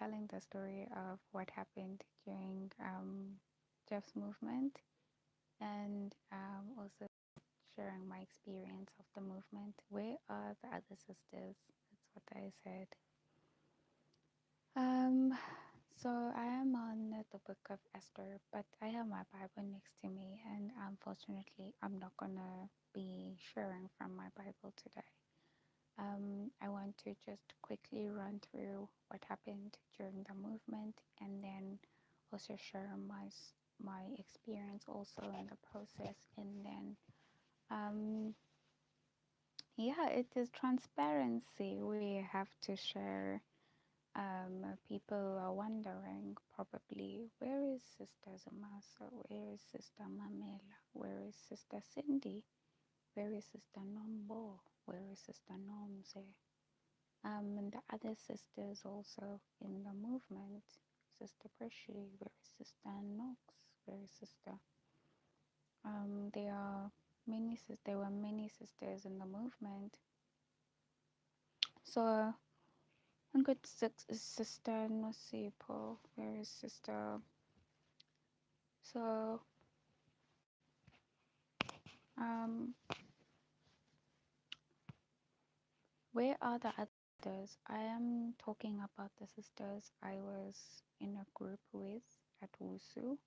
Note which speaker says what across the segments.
Speaker 1: telling the story of what happened during Jeff's movement and also sharing my experience of the movement. Where are the other sisters? That's what I said. Um, so I am on the book of Esther, but I have my Bible next to me, and unfortunately, I'm not gonna be sharing from my Bible today. I want to just quickly run through what happened during the movement, and then also share my experience also in the process, and then yeah, it is transparency. We have to share. People are wondering probably, where is Sister Zamasa? Where is Sister Mamela? Where is Sister Cindy? Where is Sister Nombo? Where is Sister Nomze? And the other sisters also in the movement, Sister Pressure, where is Sister Knox? Where is Sister? There were many sisters in the movement. So I'm good. Sister Nosipo, where is Sister? So um, where are the others? I am talking about the sisters I was in a group with at Wusu.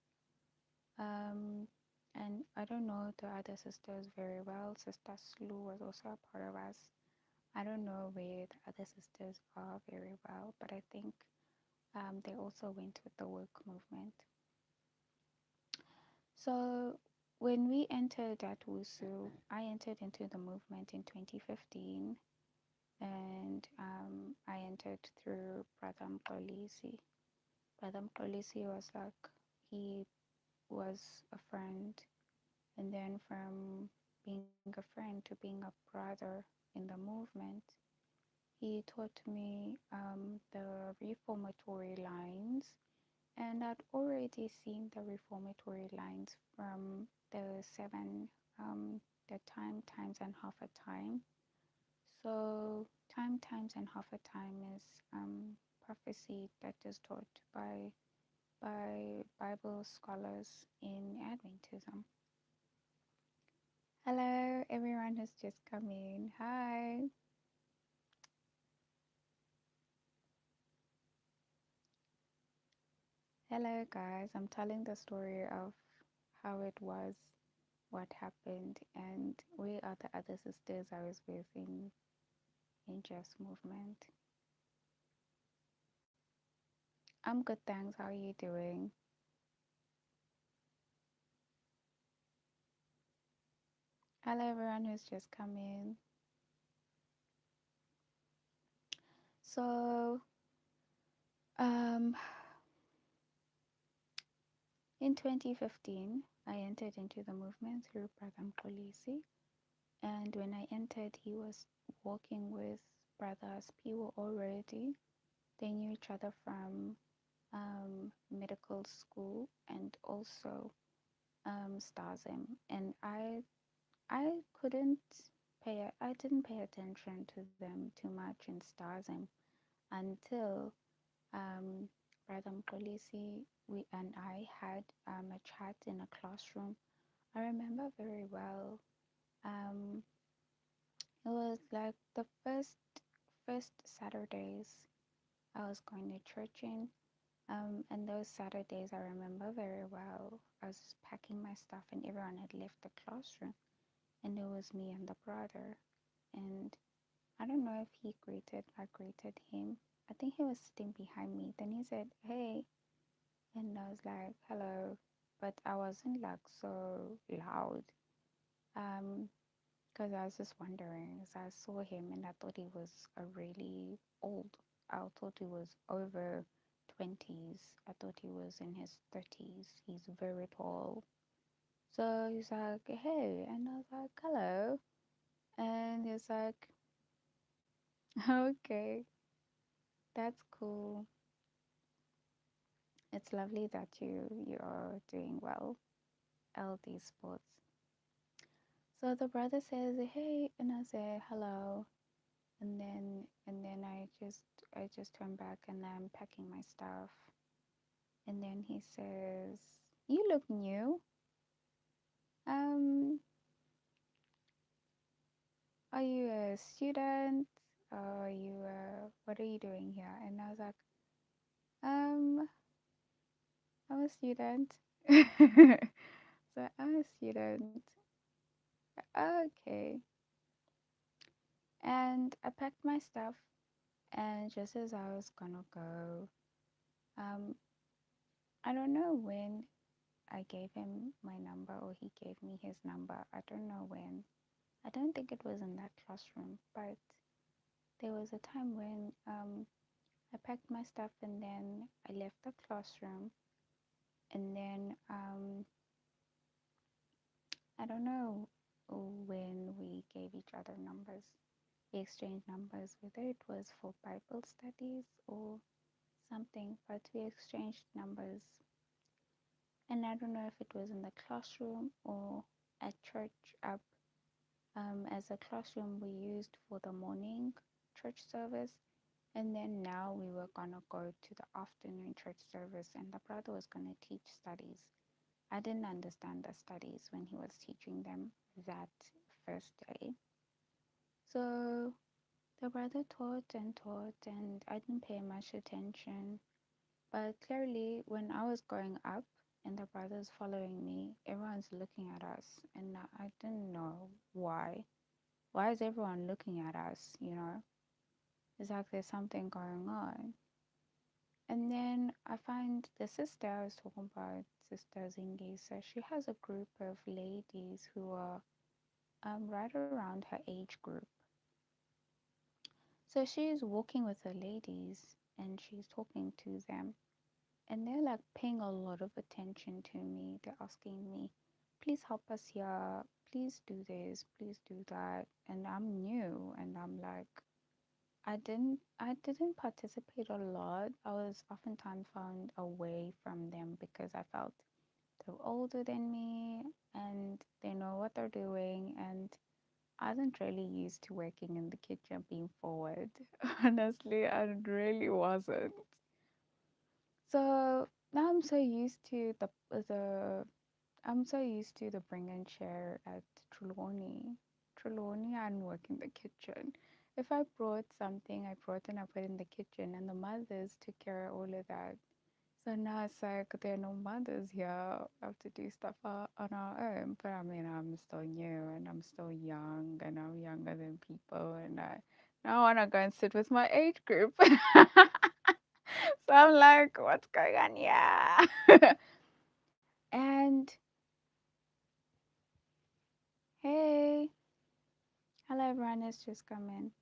Speaker 1: And I don't know the other sisters very well. Sister Slu was also a part of us. I don't know where the other sisters are very well, but I think they also went with the work movement. So when we entered at Wusu, I entered into the movement in 2015, and I entered through Brother Mkolisi. Brother Mkolisi was like, he was a friend, and then from being a friend to being a brother in the movement, he taught me the reformatory lines, and I'd already seen the reformatory lines from the seven, the time, times, and half a time. So time, times, and half a time is prophecy that is taught by Bible scholars in Adventism. Hello, everyone who's just come in. Hi. Hello, guys. I'm telling the story of how it was, what happened, and where are the other sisters I was with in Jeff's movement. I'm good, thanks. How are you doing? Hello, everyone who's just come in. So, um, in 2015, I entered into the movement through Brother Mkolisi. And when I entered, he was working with brothers. People already, they knew each other from medical school and also Starzim. And I couldn't I didn't pay attention to them too much in Starzim until um, Brother Mkolisi, we and I had a chat in a classroom. I remember very well. Um, it was like the first Saturdays I was going to church in. And those Saturdays I remember very well. I was just packing my stuff and everyone had left the classroom. And it was me and the brother. And I don't know if I greeted him. I think he was sitting behind me. Then he said, "Hey." And I was like, "Hello." But I wasn't like so loud. Because I was just wondering. So I saw him and I thought he was a really old. I thought he was over 20s. I thought he was in his 30s. He's very tall. So he's like, "Hey." And I was like, "Hello." And he's like, "Okay, that's cool. It's lovely that you are doing well, LD Sports." So the brother says, "Hey," and I say, "Hello." and then I just went back and I'm packing my stuff. And then he says, "You look new. Um, are you a student? Or are you what are you doing here?" And I was like, um, I'm a student. So I'm a student. Okay. And I packed my stuff, and just as I was gonna go, um, I don't know when I gave him my number or he gave me his number. I don't know when. I don't think it was in that classroom, but there was a time when I packed my stuff and then I left the classroom, and then I don't know when we gave each other numbers. We exchanged numbers, whether it was for Bible studies or something, but we exchanged numbers. And I don't know if it was in the classroom or at church up as a classroom we used for the morning church service. And then now we were gonna go to the afternoon church service, and the brother was gonna teach studies. I didn't understand the studies when he was teaching them that first day. So the brother taught, and I didn't pay much attention. But clearly, when I was going up and the brothers following me, everyone's looking at us, and I didn't know why. Why is everyone looking at us? It's like there's something going on. And then I find the sister I was talking about, Sister Zingisa, she has a group of ladies who are right around her age group. So she's walking with the ladies and she's talking to them. And they're like paying a lot of attention to me. They're asking me, please help us here. Please do this. Please do that. And I'm new and I'm like, I didn't participate a lot. I was oftentimes found away from them because I felt they're older than me and they know what they're doing, and I wasn't really used to working in the kitchen being forward. Honestly, I really wasn't. So now I'm so used to the bring and share at Trelawney. Trelawney, I didn't work in the kitchen. If I brought something, I brought and I put in the kitchen, and the mothers took care of all of that. So now it's like there are no mothers here. We have to do stuff on our own. But I mean, I'm still new and I'm still young and I'm younger than people. And now I want to go and sit with my age group. So I'm like, what's going on here? And hey, hello, everyone has just come in.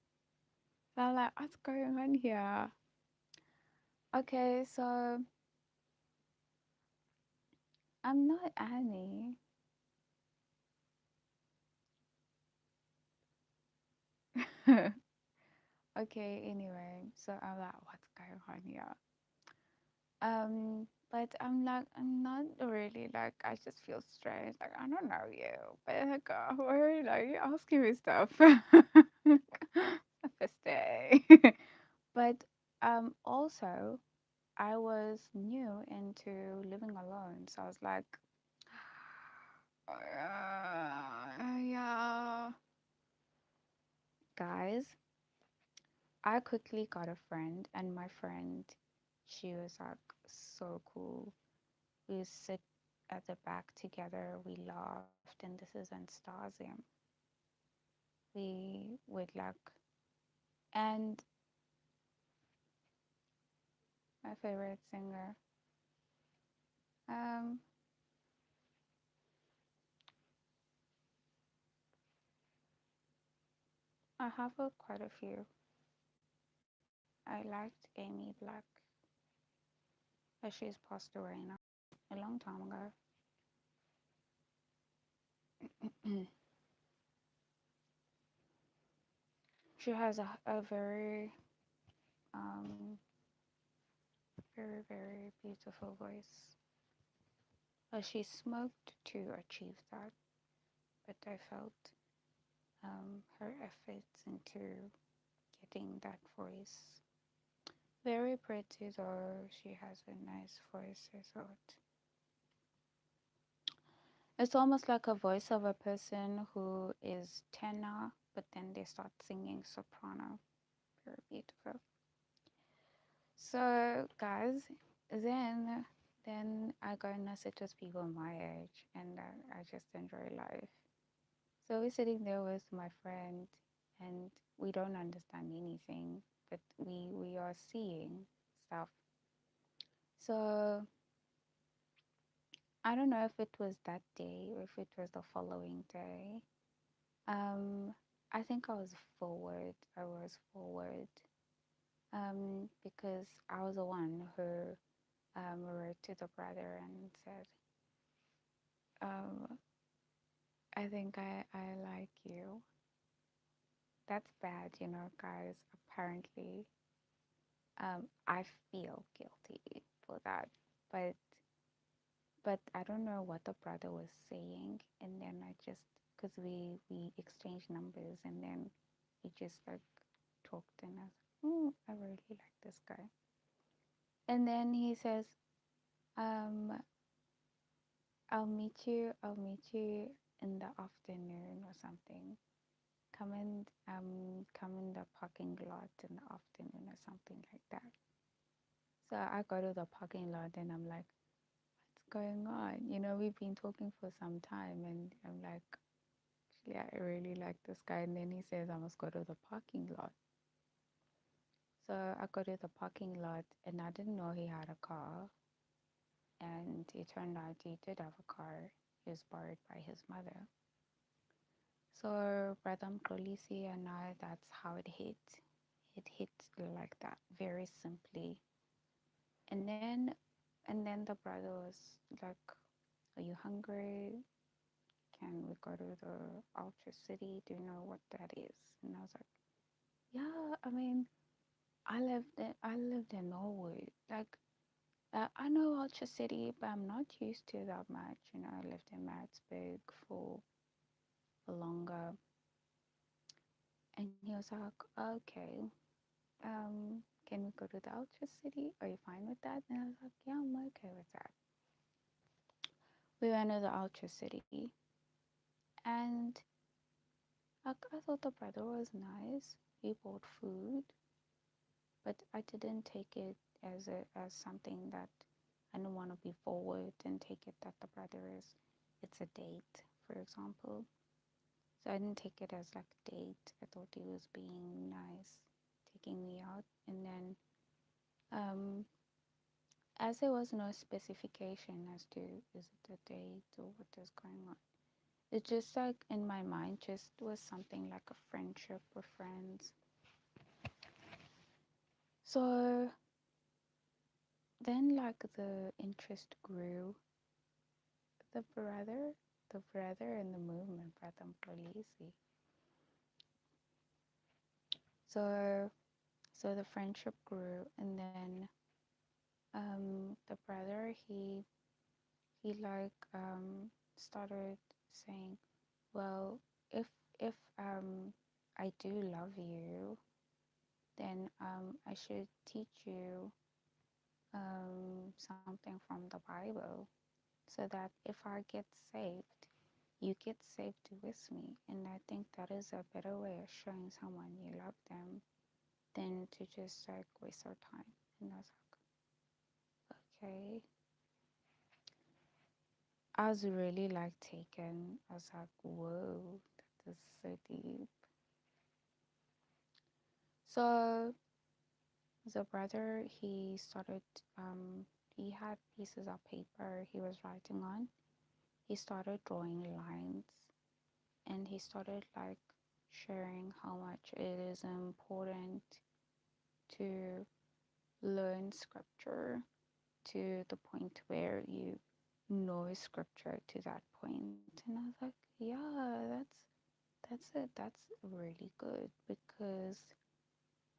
Speaker 1: So I'm like, what's going on here? Okay, so I'm not Annie. Okay, anyway, so I'm like, what's going on here? But I'm not really like, I just feel strange. Like, I don't know you, but like, why are you like, you asking me stuff? First day. But also, I was new into living alone, so I was like, yeah, guys. I quickly got a friend, and my friend, she was like so cool. We would sit at the back together, we laughed, and this is in Stasium. We would like, and my favorite singer, um, I have quite a few. I liked Amy Black, but she's passed away now, a long time ago. She has a very, um, very, very beautiful voice. She smoked to achieve that, but I felt her efforts into getting that voice. Very pretty though. She has a nice voice, I thought. It's almost like a voice of a person who is tenor, but then they start singing soprano. Very beautiful. So, guys, then I go and sit with people my age, and I just enjoy life. So we're sitting there with my friend, and we don't understand anything, but we are seeing stuff. So I don't know if it was that day or if it was the following day. Um, I think I was forward. I was forward. Because I was the one who wrote to the brother and said, um, I think I like you. That's bad, guys. Apparently, I feel guilty for that, but I don't know what the brother was saying, and then I just because we exchanged numbers, and then he just like talked, and I was like, I really like this guy, and then he says, um, I'll meet you in the afternoon or something. Come in the parking lot in the afternoon or something like that. So I go to the parking lot and I'm like, what's going on? We've been talking for some time, and I'm like, actually, I really like this guy. And then he says, I must go to the parking lot. So I go to the parking lot, and I didn't know he had a car. And it turned out he did have a car. He was borrowed by his mother. So Brother Mkolisi and I, that's how it hit. It hit like that, very simply. And then the brother was like, are you hungry? Can we go to the Ultra City? Do you know what that is? And I was like, yeah, I mean, I lived in Norwood. Like, I know Ultra City, but I'm not used to that much. I lived in Maritzburg for longer. And he was like, okay, can we go to the Ultra City? Are you fine with that? And I was like, yeah, I'm okay with that. We went to the Ultra City, and I thought the brother was nice. He bought food, but I didn't take it as something that I don't want to be forward and take it that the brother is. It's a date, for example. So I didn't take it as like a date. I thought he was being nice, taking me out, and then as there was no specification as to is it a date or what is going on. It just like in my mind just was something like a friendship or friends. So then like the interest grew. The brother in the movement, Brother Mpolisi. So the friendship grew, and then the brother he like started saying, well, if I do love you, then I should teach you something from the Bible, so that if I get saved, you get saved with me. And I think that is a better way of showing someone you love them than to just like waste our time. And I was like, okay. I was really like taken. I was like, whoa, that is so deep. So the brother, he had pieces of paper he was writing on. He started drawing lines, and he started like sharing how much it is important to learn scripture to the point where you know scripture to that point. And I was like, yeah, that's it. That's really good, because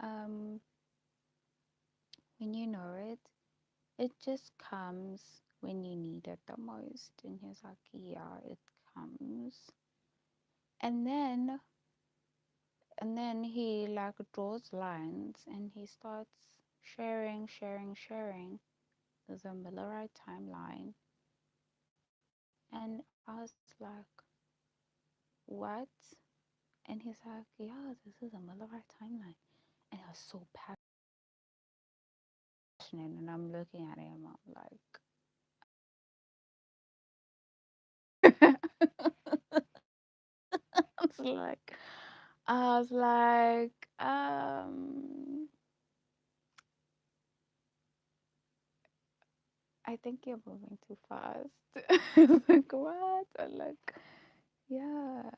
Speaker 1: um when you know it, it just comes when you need it the most. And he's like, yeah, it comes. And then And then he like draws lines and he starts sharing the Millerite timeline. And I was like, what? And he's like, yeah, this is a Millerite timeline. And I was so passionate, and I'm looking at him, I'm like, I was like, I think you're moving too fast. Like, what? I'm like, yeah,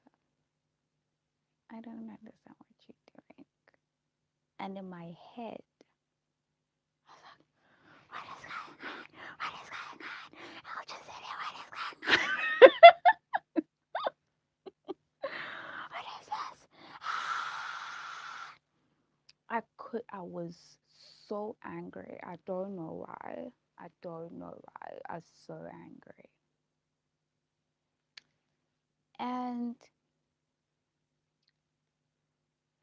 Speaker 1: I don't understand what you're doing. And in my head, I was like, what is going on? What is going on? I'll just sit here, what is going on? What is this? I was so angry. I don't know why. I don't know why. I was so angry. And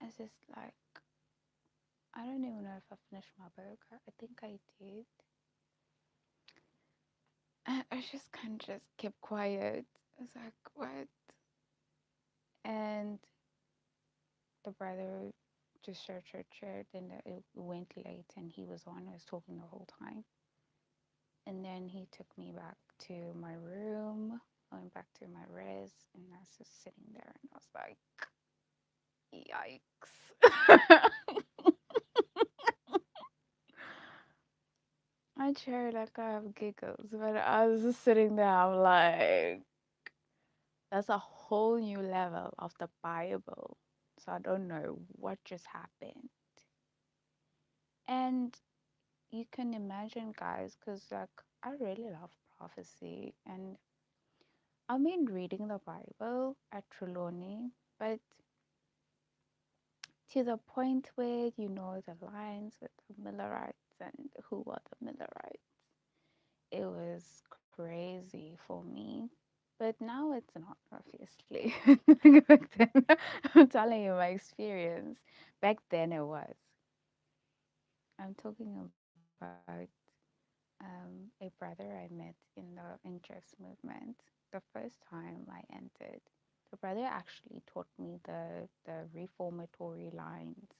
Speaker 1: it's just like, I don't even know if I finished my burger. I think I did. I just kind of just kept quiet. I was like, what? And the brother just shared, and it went late, and he was the one who was talking the whole time. And then he took me back to my room. I went back to my res, and I was just sitting there, and I was like, yikes. I shared like I have giggles, but I was just sitting there, I'm like, that's a whole new level of the Bible. So I don't know what just happened. And you can imagine, guys, because like I really love prophecy, and I've been reading the Bible at Trelawney, but to the point where you know the lines with the Millerites and who are the Millerites, it was crazy for me. But now it's not, obviously. Back then, I'm telling you my experience. Back then it was. I'm talking about a brother I met in the interest movement. The first time I entered, the brother actually taught me the reformatory lines.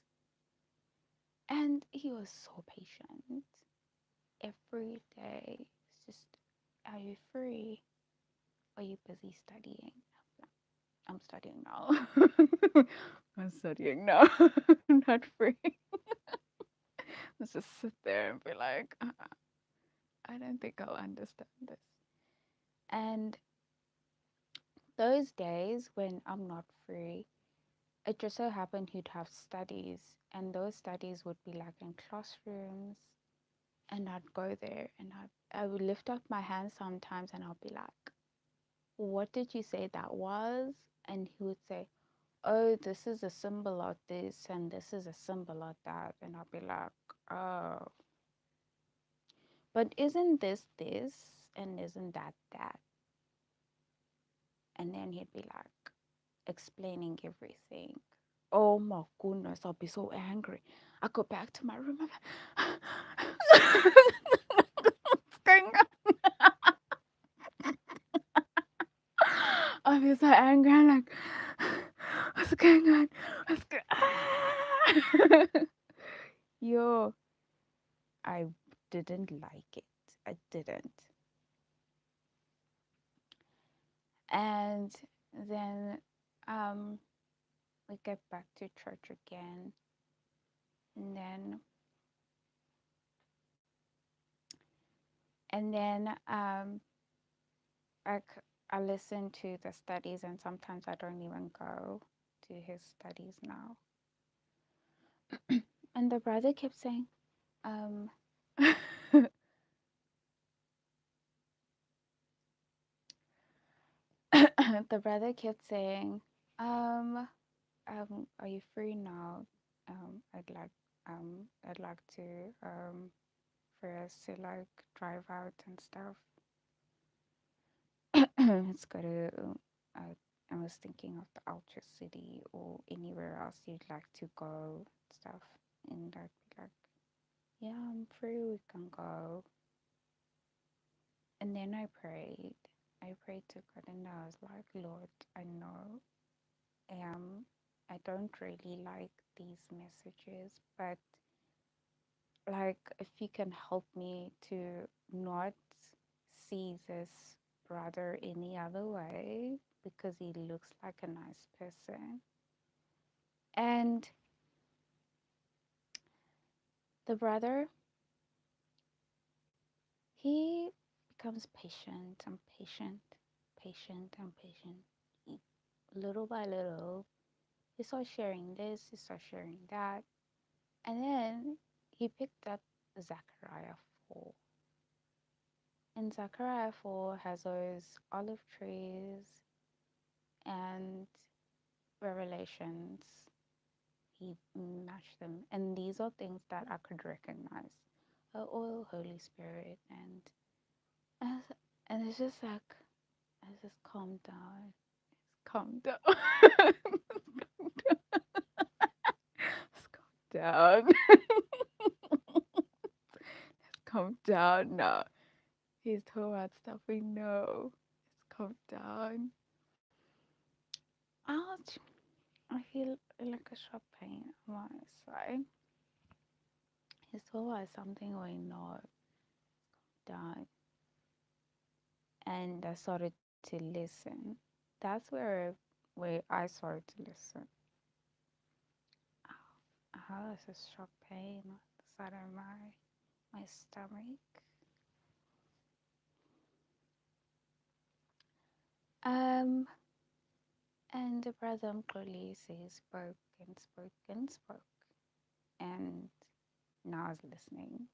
Speaker 1: And he was so patient. Every day, it's just, are you free? Are you busy studying? I'm studying now. I'm studying now. I'm not free. Let's just sit there and be like, I don't think I'll understand this. And those days when I'm not free, it just so happened he'd have studies, and those studies would be like in classrooms, and I'd go there and I would lift up my hands sometimes, and I'll be like, what did you say that was? And he would say, oh, this is a symbol of this, and this is a symbol of that. And I'll be like, oh, but isn't this, and isn't that that? And then he'd be like explaining everything. Oh my goodness, I'll be so angry. I go back to my room. What's going on? I'll be so angry. I'm like, what's going on? What's going on? Yo, I didn't like it. I didn't. And then um, we get back to church again. And then like I listen to the studies, and sometimes I don't even go to his studies now. And the brother kept saying, um, the brother kept saying, um, are you free now? Um, I'd like, I'd like to, for us to like drive out and stuff. It's got to, I was thinking of the outer city or anywhere else you'd like to go, stuff. And I'd be like, yeah, I'm free, we can go. And then I prayed. I prayed to God and I was like, Lord, I know I don't really like these messages, but like if you can help me to not see this brother any other way because he looks like a nice person. And the brother, he becomes patient and patient, patient and patient. He, little by little, he starts sharing this, he starts sharing that. And then he picked up Zechariah 4. And Zechariah 4 has those olive trees and revelations. He matched them. And these are things that I could recognize. Oh, Holy Spirit. And, and it's just like, I just calm down. Calm down. Just calm down. Calm down now. He's talking about stuff we know. Just calm down. Ouch. I feel like a sharp pain on my side. He's talking about something we know. Down. And I started to listen. That's where I started to listen. Oh, it's a sharp pain on the side of my stomach. Um, and the brother Mxolisi spoke and spoke and spoke, and now I was listening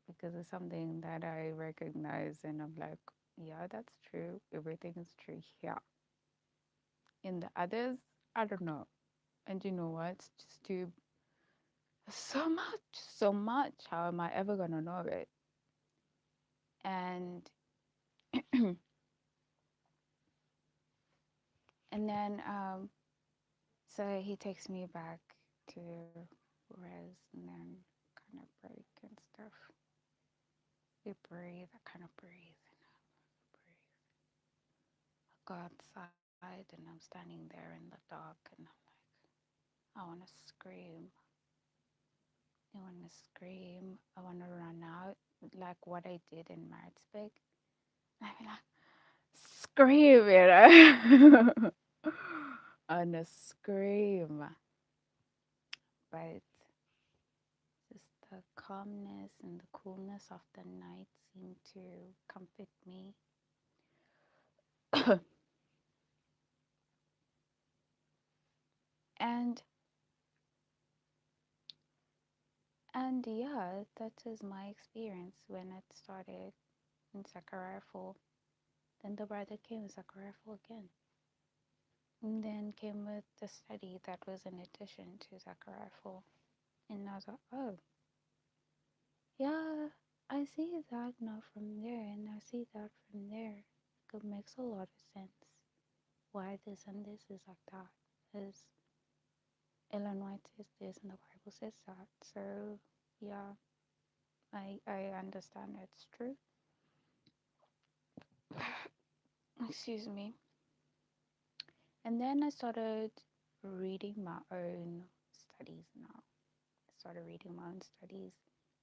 Speaker 1: because it's something that I recognize, and I'm like, yeah, that's true. Everything is true here. In the others, I don't know. And you know what? It's just too so much, so much. How am I ever gonna know it? And and then so he takes me back to res and then kind of break and stuff. We breathe, I kind of breathe and I breathe. I go outside and I'm standing there in the dark and I'm like, I wanna scream. I wanna scream. I wanna run out like what I did in Maritzburg. I mean, like, scream, on a scream. But just the calmness and the coolness of the night seemed to comfort me. and and yeah, that is my experience when it started in Zechariah 4. Then the brother came with Zechariah 4 again. And then came with the study that was in addition to Zechariah 4. And I was like, oh, yeah, I see that now from there, and I see that from there. It makes a lot of sense why this and this is like that. Because Ellen White says this and the Bible says that. So, yeah, I understand it's true. Excuse me. And then I started reading my own studies now. I started reading my own studies,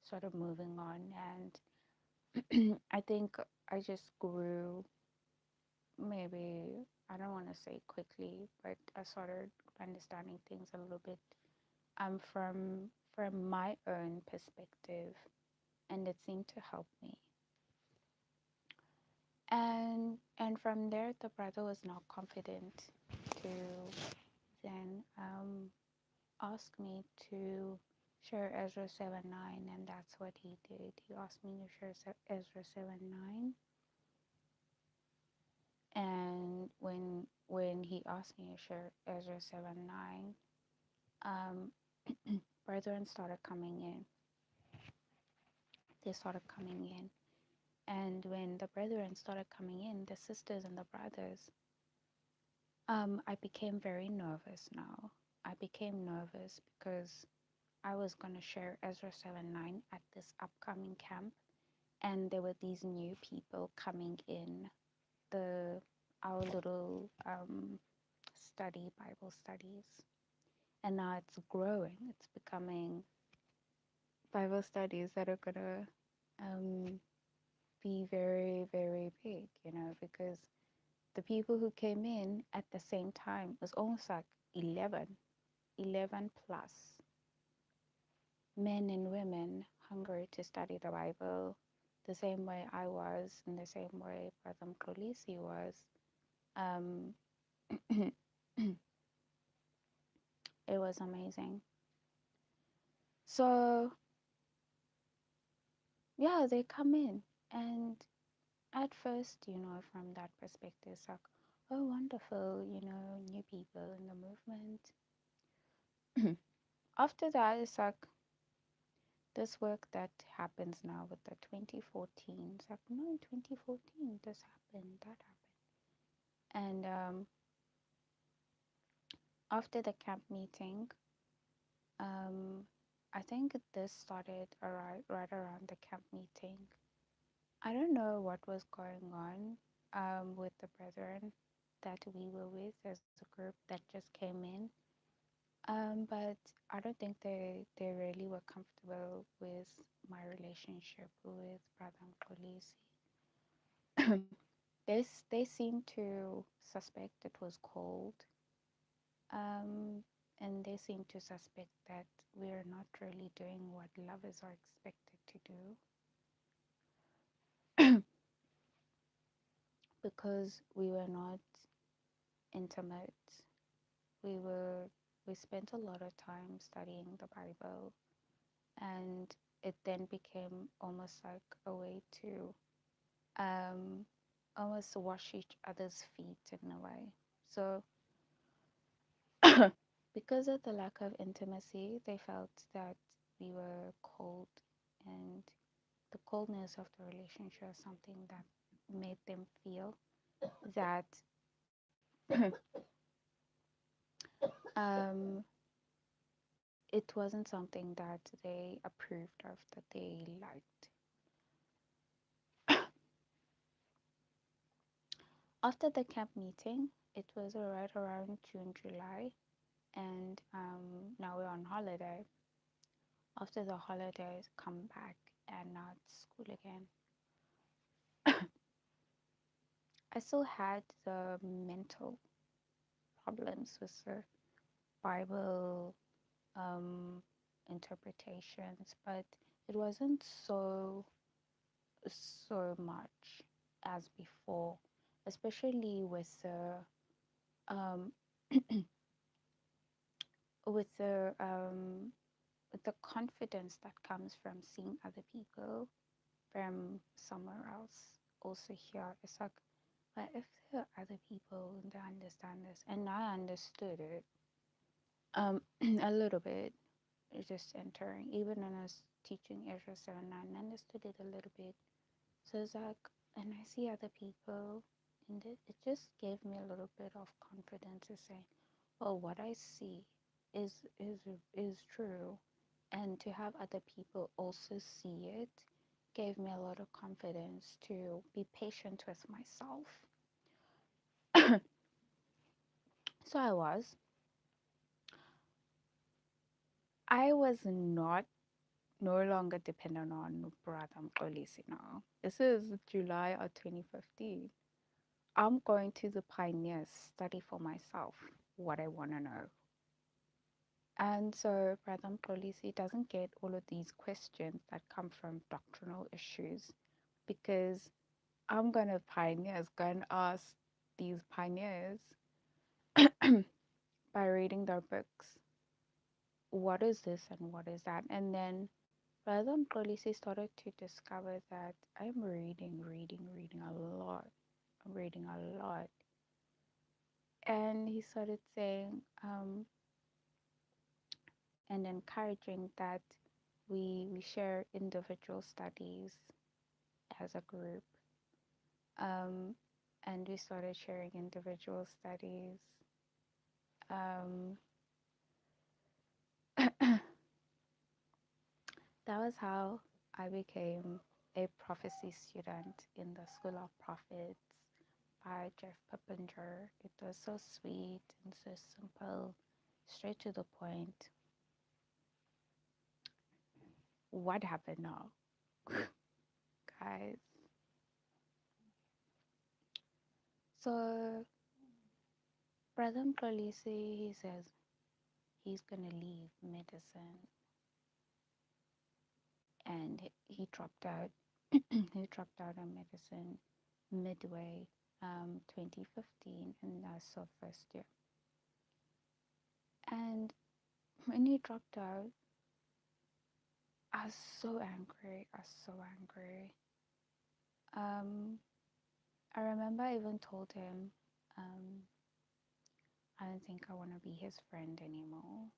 Speaker 1: started moving on, and I think I just grew. Maybe I don't want to say quickly, but I started understanding things a little bit from my own perspective, and it seemed to help me. And from there, the brother was now confident to then ask me to share Ezra 7:9, and that's what he did. He asked me to share Ezra 7:9, and when he asked me to share Ezra 7:9, um, brethren started coming in. They started coming in, and when the brethren started coming in, the sisters and the brothers, I became very nervous now. I became nervous because I was going to share Ezra 7:9 at this upcoming camp, and there were these new people coming in the our little Bible studies, and now it's growing. It's becoming Bible studies that are gonna um, be very, very big, because the people who came in at the same time was almost like 11 plus men and women hungry to study the Bible the same way I was, in the same way Brother Mkolisi was. Um, it was amazing. So, yeah, they come in, and at first, from that perspective, it's like, oh, wonderful, new people in the movement. After that, it's like this work that happens now with the 2014. It's like, no, in 2014, this happened, that happened. And after the camp meeting, um, I think this started right around the camp meeting. I don't know what was going on with the brethren that we were with as a group that just came in. But I don't think they really were comfortable with my relationship with Brother Mkolisi. They seemed to suspect it was cold, um, and they seemed to suspect that we're not really doing what lovers are expected to do because we were not intimate. We were we spent a lot of time studying the Bible, and it then became almost like a way to um, almost wash each other's feet in a way. So, because of the lack of intimacy, they felt that we were cold, and the coldness of the relationship was something that made them feel that um, it wasn't something that they approved of, that they liked. After the camp meeting, it was right around June, July, and now we're on holiday. After the holidays, come back, and now it's school again. I still had the mental problems with the Bible um, interpretations, but it wasn't so much as before, especially um, with the confidence that comes from seeing other people from somewhere else also here. It's like, but if there are other people that understand this, and I understood it a little bit, just entering, even when I was teaching Ezra 7:9, I understood it a little bit. So it's like, and I see other people, and it just gave me a little bit of confidence to say, well, what I see is is is true, and to have other people also see it gave me a lot of confidence to be patient with myself. So I was not no longer dependent on Brother Mkolisi now. This is July of 2015. I'm going to the Pioneers, study for myself what I want to know. And so Brother Mkolisi doesn't get all of these questions that come from doctrinal issues, because I'm going to Pioneers, go and ask these pioneers by reading their books, what is this and what is that? And then Brother Mkolisi started to discover that I'm reading a lot. I'm reading a lot. And he started saying and encouraging that we share individual studies as a group. Um, and we started sharing individual studies. Um, that was how I became a prophecy student in the School of Prophets by Jeff Pippinger. It was so sweet and so simple, straight to the point. What happened now, guys? So, Brother Mxolisi, he says he's gonna leave medicine, and he dropped out. He dropped out of medicine midway 2015, and that's our first year. And when he dropped out, I was so angry. I was so angry. Um, I remember I even told him, um, I don't think I want to be his friend anymore.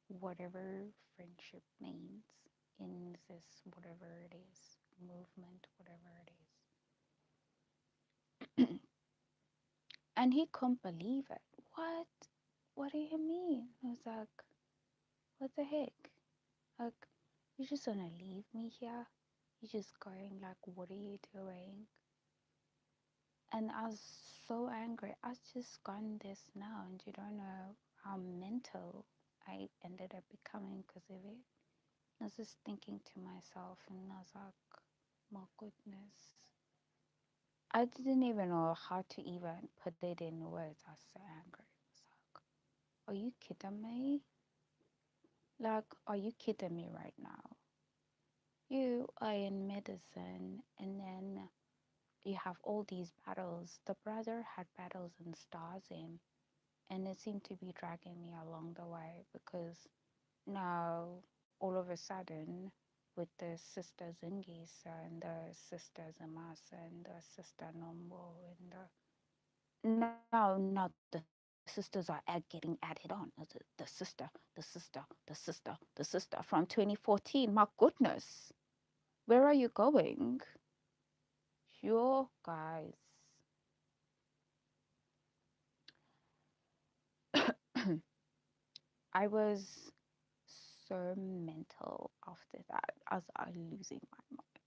Speaker 1: Whatever friendship means in this, whatever it is, movement, whatever it is. And he couldn't believe it. What? What do you mean? I was like, what the heck? Like, you just wanna leave me here? You're just going like, what are you doing? And I was so angry. I was just gone this now, and you don't know how mental I ended up becoming because of it. I was just thinking to myself, and I was like, my goodness. I didn't even know how to even put it in words. I was so angry. I was like, are you kidding me? Like, are you kidding me right now? You are in medicine, and then you have all these battles. The brother had battles and stars in, and it seemed to be dragging me along the way because now all of a sudden, with the sisters Ngisa and the sisters Amasa and the sister Nombo and now the sisters are getting added on. The sister, the sister, the sister, the sister from 2014. My goodness, where are you going? Sure, guys. I was so mental after that. I was losing my mind.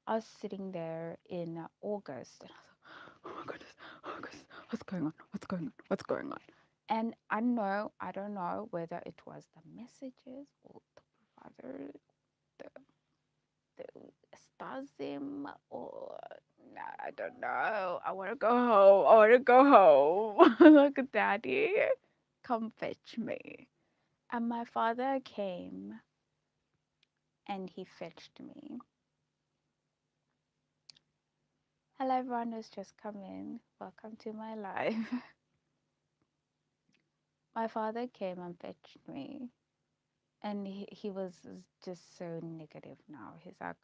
Speaker 1: I was sitting there in August and I was like, oh my goodness, oh my goodness, what's going on? What's going on? What's going on? And I don't know whether it was the messages or the provider, the, the spasm, or nah, I don't know. I want to go home. I want to go home. Like, Daddy, come fetch me. And my father came and he fetched me. Hello, everyone who's just come in. Welcome to my life. My father came and fetched me, and he was just so negative now. He's like,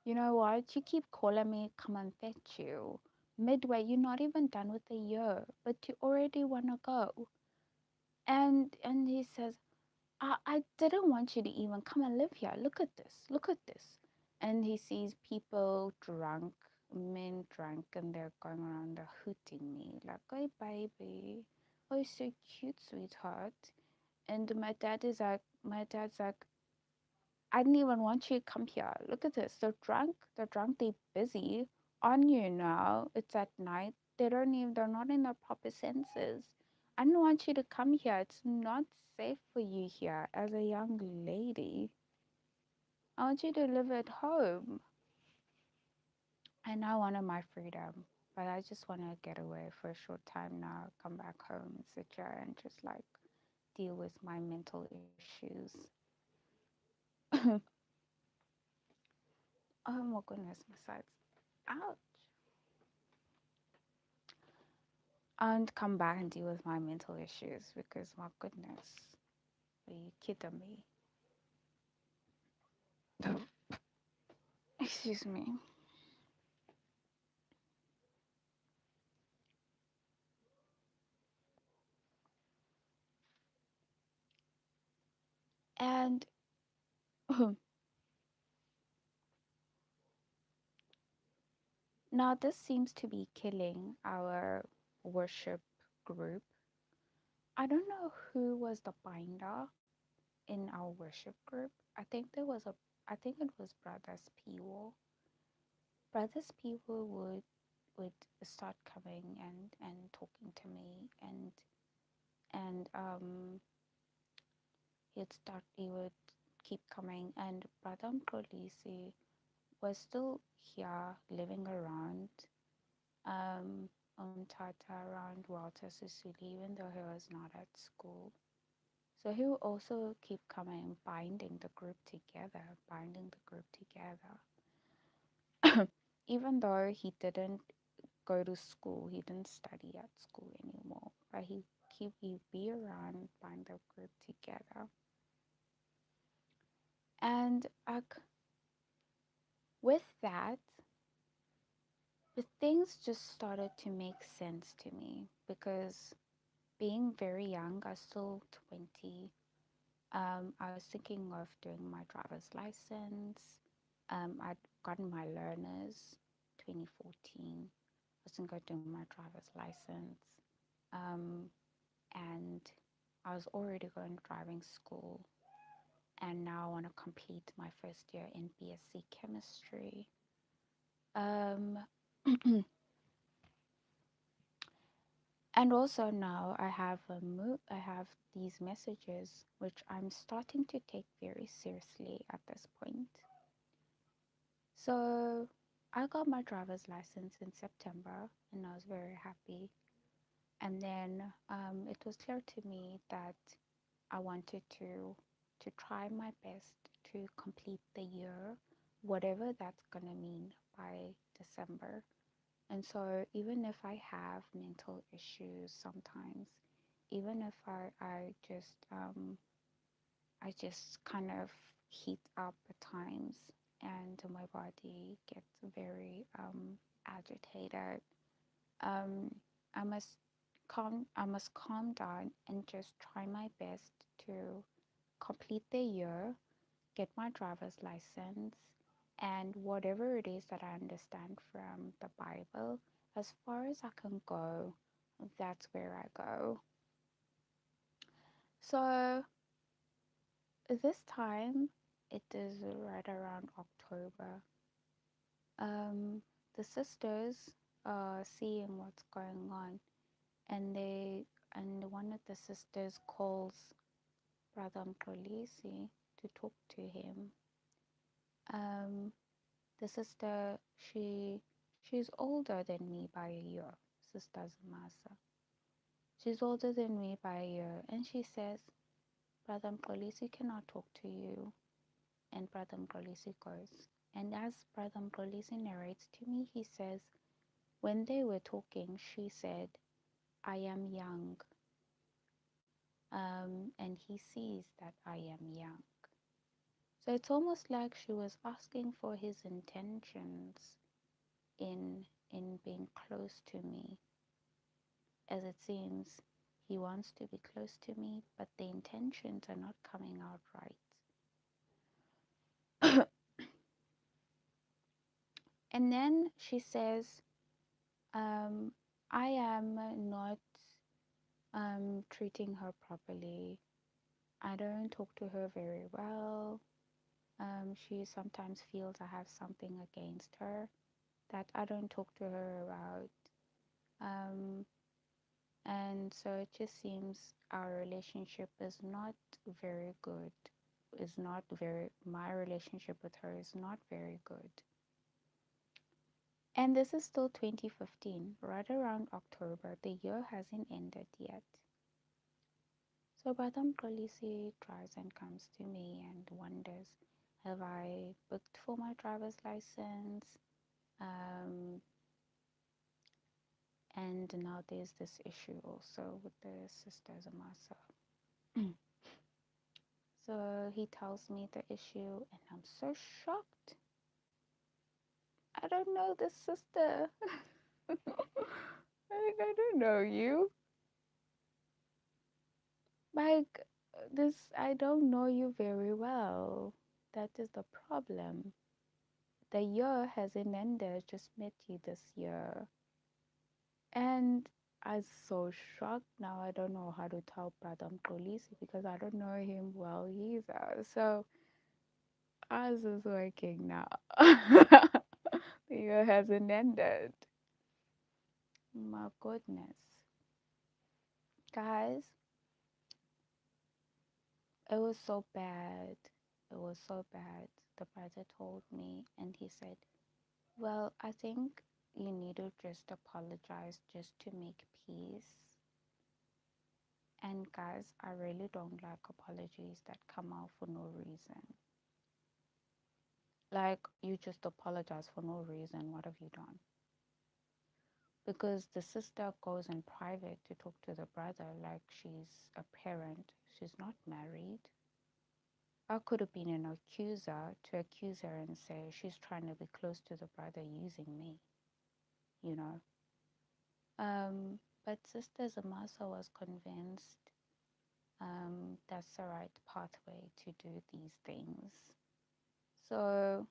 Speaker 1: you know what? You keep calling me, come and fetch you. Midway, you're not even done with the year, but you already want to go. And he says, I didn't want you to even come and live here. Look at this. Look at this. And he sees people drunk, men drunk, and they're going around there hooting me like, "Hey, baby. Oh, you're so cute, sweetheart." And my dad's like, I didn't even want you to come here. Look at this. They're drunk, they're busy on you now. It's at night. They're not in their proper senses. I didn't want you to come here. It's not safe for you here as a young lady. I want you to live at home. And I wanted my freedom. But I just want to get away for a short time now, come back home and sit here and just like deal with my mental issues. Oh my goodness, my sides. Ouch. And come back and deal with my mental issues because my goodness, are you kidding me? Excuse me. And Now, this seems to be killing our worship group. I don't know who was the binder in our worship group. I think it was Brothers Peewell. Brothers Peewell would start coming and talking to me, and he would keep coming, and Brother Mkolisi was still here living around Umtata, around Walter Sisulu, even though he was not at school. So he would also keep coming, binding the group together. Even though he didn't go to school, he didn't study at school anymore, but he'd be around, bind the group together. And with that, the things just started to make sense to me because being very young, I was still 20. I was thinking of doing my driver's license. I'd gotten my learners 2014. I was thinking of doing my driver's license. Um, and I was already going to driving school. And now I want to complete my first year in BSc chemistry. Um, and also now I have these messages which I'm starting to take very seriously at this point. So I got my driver's license in September and I was very happy. And then it was clear to me that I wanted to try my best to complete the year, whatever that's gonna mean by December. And so even if I have mental issues sometimes, even if I just kind of heat up at times and my body gets very agitated, um, I must calm down and just try my best to complete the year, get my driver's license, and whatever it is that I understand from the Bible, as far as I can go, that's where I go. So this time, it is right around October. Um, the sisters are seeing what's going on, and one of the sisters calls Brother Mkolisi to talk to him. Um, the sister, she's older than me by a year, Sister Zamasa. She's older than me by a year, and she says, Brother Mkolisi cannot talk to you. And Brother Mkolisi goes. And as Brother Mkolisi narrates to me, he says, when they were talking, she said, I am young. And he sees that I am young. So it's almost like she was asking for his intentions in being close to me. As it seems, he wants to be close to me, but the intentions are not coming out right. And then she says, um, I am not treating her properly. I don't talk to her very well. She sometimes feels I have something against her that I don't talk to her about. Um, and so it just seems our relationship is not very good. My relationship with her is not very good. And this is still 2015, right around October. The year hasn't ended yet. So Badam Kolisi tries and comes to me and wonders, have I booked for my driver's license? Um, and now there's this issue also with the sisters Amasa. So he tells me the issue, and I'm so shocked. I don't know this sister. I don't know you. Like, I don't know you very well. That is the problem. the year hasn't ended, just met you this year. And I was so shocked. Now I don't know how to tell Brother Mkolisi because I don't know him well either. So ours is working now. The year hasn't ended. My goodness. Guys, it was so bad. It was so bad. The brother told me and he said, well, I think you need to just apologize just to make peace. And guys, I really don't like apologies that come out for no reason. Like, you just apologize for no reason. What have you done? Because the sister goes in private to talk to the brother like she's a parent. She's not married. I could have been an accuser to accuse her and say she's trying to be close to the brother using me, you know. But Sister Zamasa was convinced that's the right pathway to do these things. So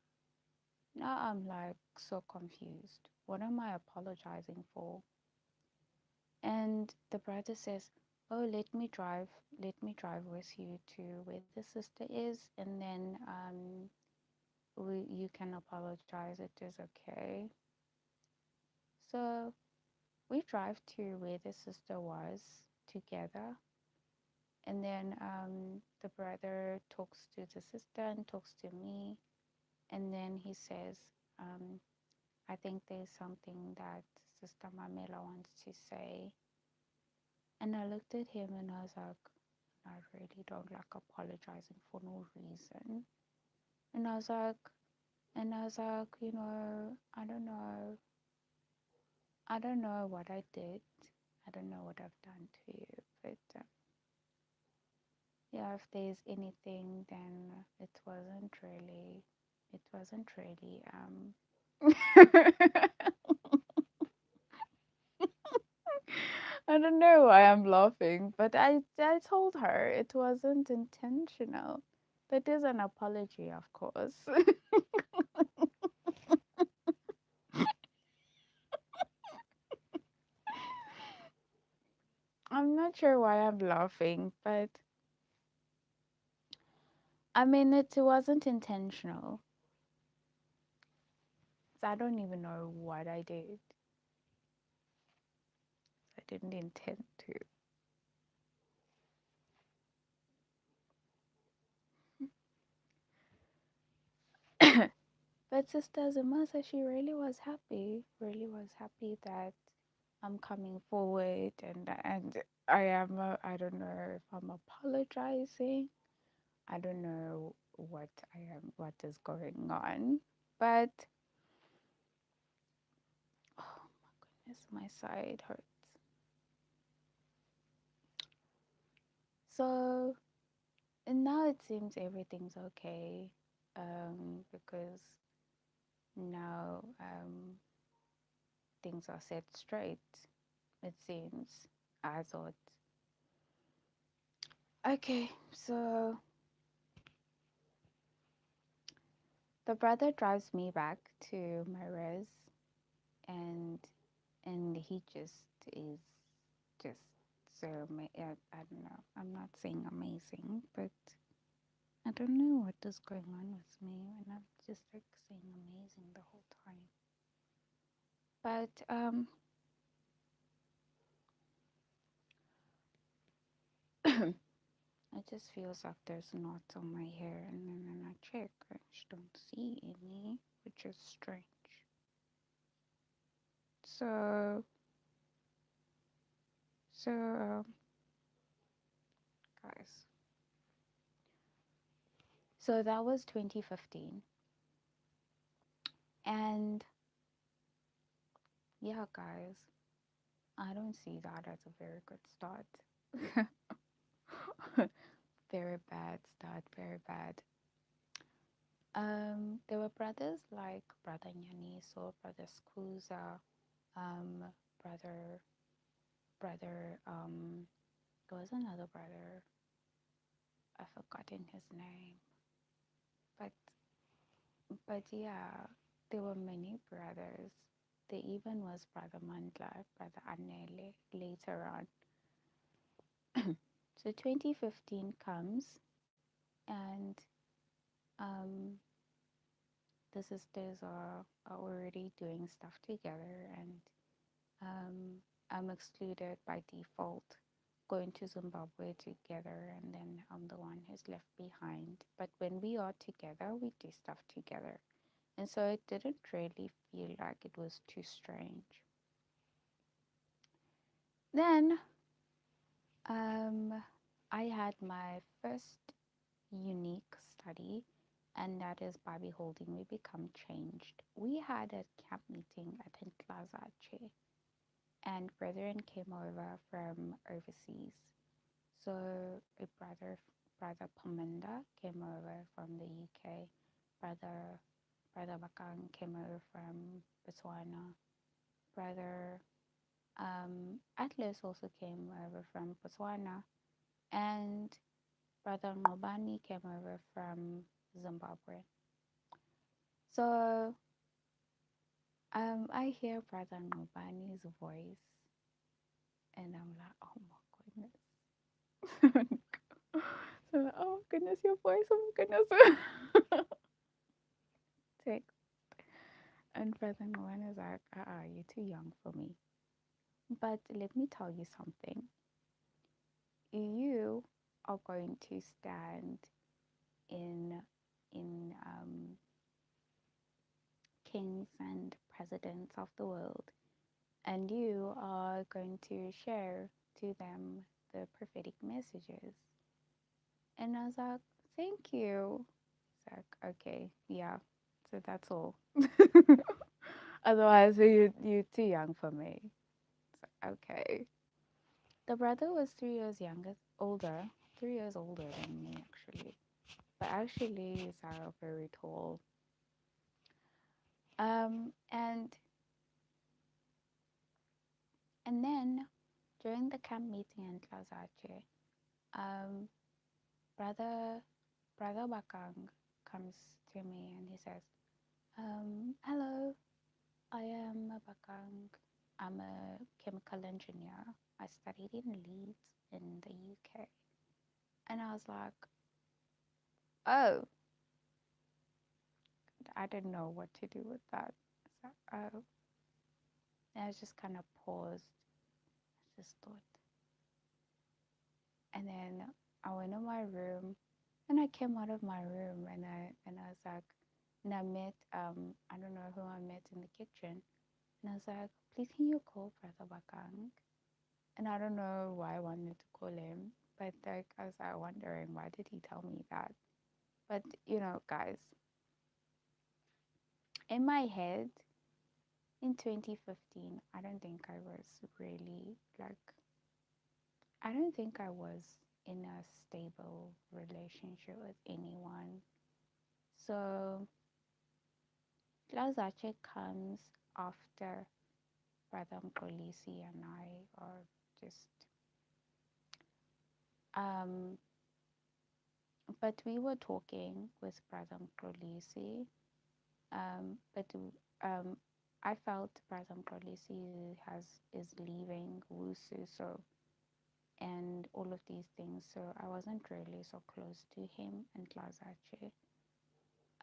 Speaker 1: now I'm like so confused. What am I apologizing for? And the brother says, oh, let me drive with you to where the sister is, and then you can apologize, it is okay. So we drive to where the sister was together, and then the brother talks to the sister and talks to me, and then he says, I think there's something that Sister Mamela wants to say. And I looked at him and I was like, I really don't like apologizing for no reason. And I was like, I don't know what I did. I don't know what I've done to you. But yeah, if there's anything, then it wasn't really, I don't know why I'm laughing, but I told her it wasn't intentional. That is an apology, of course. I'm not sure why I'm laughing, but I mean, it wasn't intentional. So I don't even know what I did. I didn't intend to. But Sister Zamasa, she really was happy that I'm coming forward and I don't know if I'm apologizing. I don't know what is going on. But oh my goodness, my side hurts. So and now it seems everything's okay. Because now things are set straight, it seems. I thought, okay, so the brother drives me back to my res, and he just is just so I don't know. I'm not saying amazing, but I don't know what is going on with me, and I'm just like saying amazing the whole time. But it just feels like there's knots on my hair, and then I check, I just don't see any, which is strange. So, guys, so that was 2015, and yeah, guys, I don't see that as a very good start. Very bad start, very bad. There were brothers like Brother Nyaniso, Brother Skuza, um, brother, there was another brother, I've forgotten his name, but yeah, there were many brothers. There even was Brother Mandla, Brother Anele later on. So 2015 comes, and um, the sisters are already doing stuff together, and I'm excluded by default, going to Zimbabwe together, and then I'm the one who's left behind. But when we are together, we do stuff together. And so it didn't really feel like it was too strange. Then um, I had my first unique study, and that is by beholding we become changed. We had a camp meeting at Nklazache, and brethren came over from overseas. So a brother Paminda came over from the UK. Brother Bakang came over from Botswana. Brother Atlas also came over from Botswana, and Brother Ngobani came over from Zimbabwe. So I hear Brother Ngobani's voice, and I'm like, oh my goodness. So I'm like, oh goodness, your voice, oh my goodness. Text. And Brother Ngobani is like, you're too young for me. But let me tell you something. You are going to stand in kings and presidents of the world, and you are going to share to them the prophetic messages. And I was like, thank you. It's like, okay, yeah. So that's all. Otherwise, you're too young for me. It's like, okay. The brother was 3 years older than me actually. But actually, he's very tall. Um, and and then during the camp meeting in Tlazache, um, brother brother Bakang comes to me and he says, "Hello, I am Bakang. I'm a chemical engineer. I studied in Leeds in the UK." And I was like, "Oh, I didn't know what to do with that." So, oh, and I just kind of paused. I just thought, and then I went in my room, and I came out of my room, and I was like, and I met I don't know who I met in the kitchen, and I was like, please can you call Brother Bakang? And I don't know why I wanted to call him, but like I was like wondering why did he tell me that? But guys, in my head in 2015, I don't think I was really like I don't think I was in a stable relationship with anyone. So Lazache comes after Brother Mkolisi and I are just um but we were talking with Brother Mkolisi, but I felt Brother Mkolisi is leaving Wusu, so and all of these things, so I wasn't really so close to him and Lazache.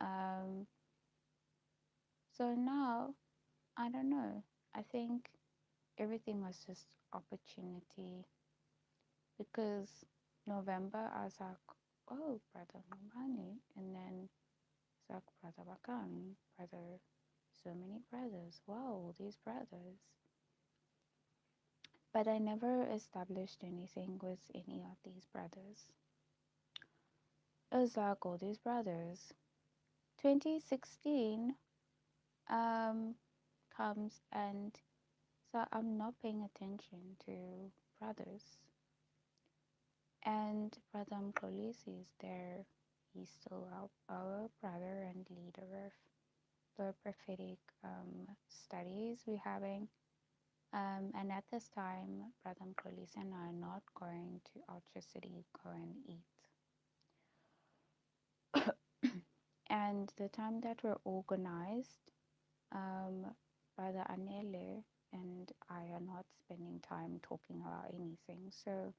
Speaker 1: um so now I don't know. I think everything was just opportunity, because November I was like, oh, Brother Ngubani, and then it's like Brother Bakang, brother, so many brothers. Wow, all these brothers. But I never established anything with any of these brothers. It was like all these brothers. 2016 um comes, and so I'm not paying attention to brothers. And Brother Mkolisi is there. He's still our brother and leader of the prophetic studies we're having. And at this time, Brother Mkolisi and I are not going to Ultra City go and eat. And the time that we're organized, um, Brother Anele and I are not spending time talking about anything. So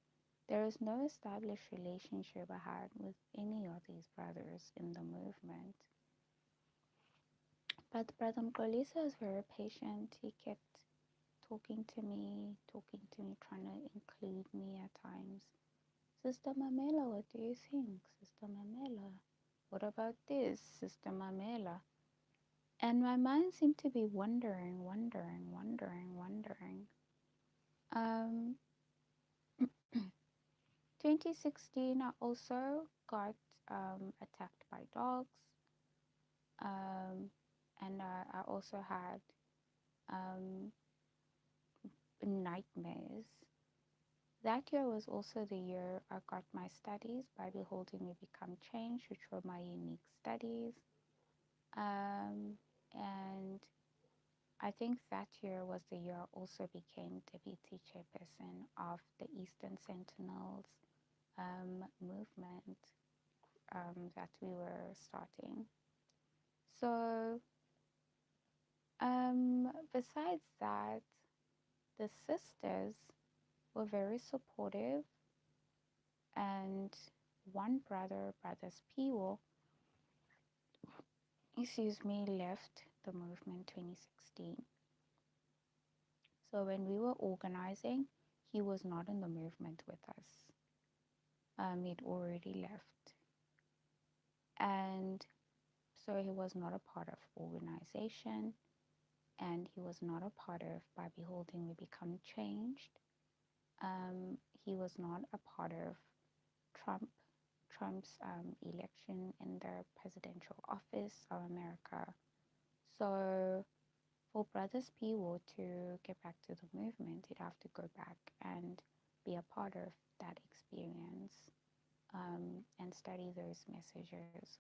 Speaker 1: there is no established relationship I had with any of these brothers in the movement. But Brother Mkolisa was very patient. He kept talking to me, trying to include me at times. Sister Mamela, what do you think? Sister Mamela, what about this? Sister Mamela. And my mind seemed to be wondering. Um, 2016, I also got attacked by dogs. Um, and I also had um, nightmares. That year was also the year I got my studies by Beholding Me Become Change, which were my unique studies. Um, and I think that year was the year I also became deputy chairperson of the Eastern Sentinels movement that we were starting. So, besides that, the sisters were very supportive, and one brother, Brothers Piwo, left the movement 2016. So when we were organizing, he was not in the movement with us. He'd already left. And so he was not a part of organization, and he was not a part of By Beholding We Become Changed. He was not a part of Trump Trump's election in the presidential office of America. So for Brothers Piwo to get back to the movement, he'd have to go back and be a part of that experience and study those messages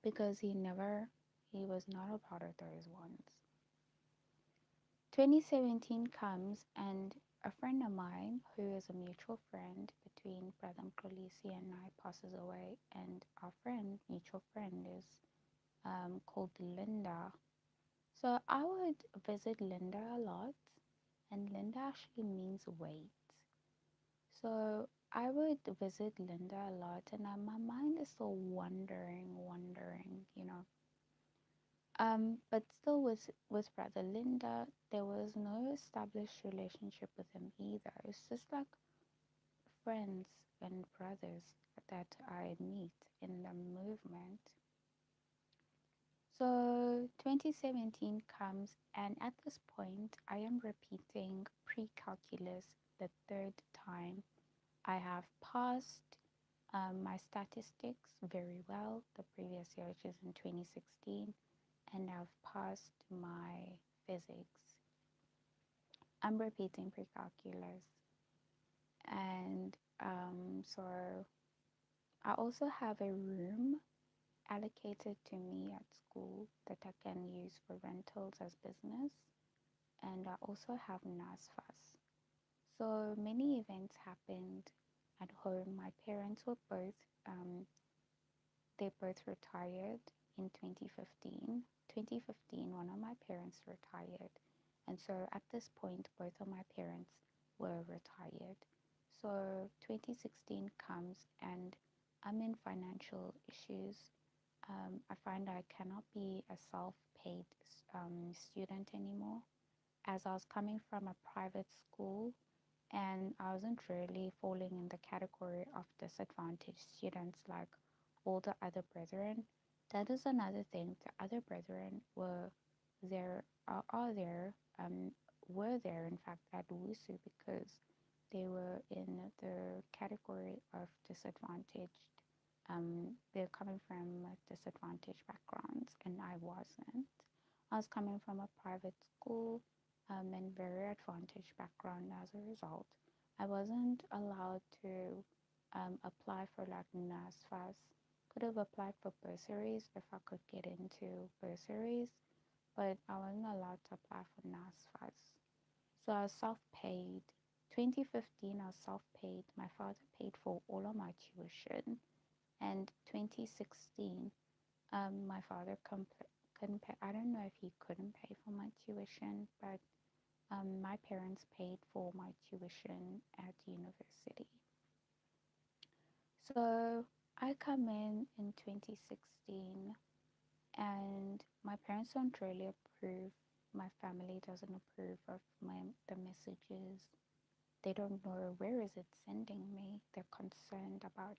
Speaker 1: because he was not a part of those ones. 2017 comes and a friend of mine who is a mutual friend between Brother Mkolisi and I passes away, and our mutual friend, is called Linda. So I would visit Linda a lot, and Linda actually means wait. So I would visit Linda a lot, and my mind is still wondering. But still with Brother Linda, there was no established relationship with him either. It's just like friends and brothers that I meet in the movement. So 2017 comes, and at this point, I am repeating pre-calculus the third time. I have passed my statistics very well the previous year, which is in 2016, and I've passed my physics. I'm repeating pre-calculus, and so I also have a room allocated to me at school that I can use for rentals as business, and I also have NASFAS. So many events happened at home. My parents were they both retired in 2015. 2015, one of my parents retired. And so at this point, both of my parents were retired. So 2016 comes and I'm in financial issues. I find I cannot be a self-paid student anymore, as I was coming from a private school and I wasn't really falling in the category of disadvantaged students like all the other brethren. That is another thing. The other brethren there, are there, were there in fact at WUSU because they were in the category of disadvantaged. They're coming from disadvantaged backgrounds, and I wasn't. I was coming from a private school and very advantaged background. As a result, I wasn't allowed to apply for like NASFAS. Could have applied for bursaries if I could get into bursaries, but I wasn't allowed to apply for NASFAS. So I was self-paid. 2015, I was self-paid. My father paid for all of my tuition. And 2016, my father couldn't pay. I don't know if he couldn't pay for my tuition, but my parents paid for my tuition at university. So I come in 2016, and my parents don't really approve. My family doesn't approve of the messages. They don't know where is it sending me. They're concerned about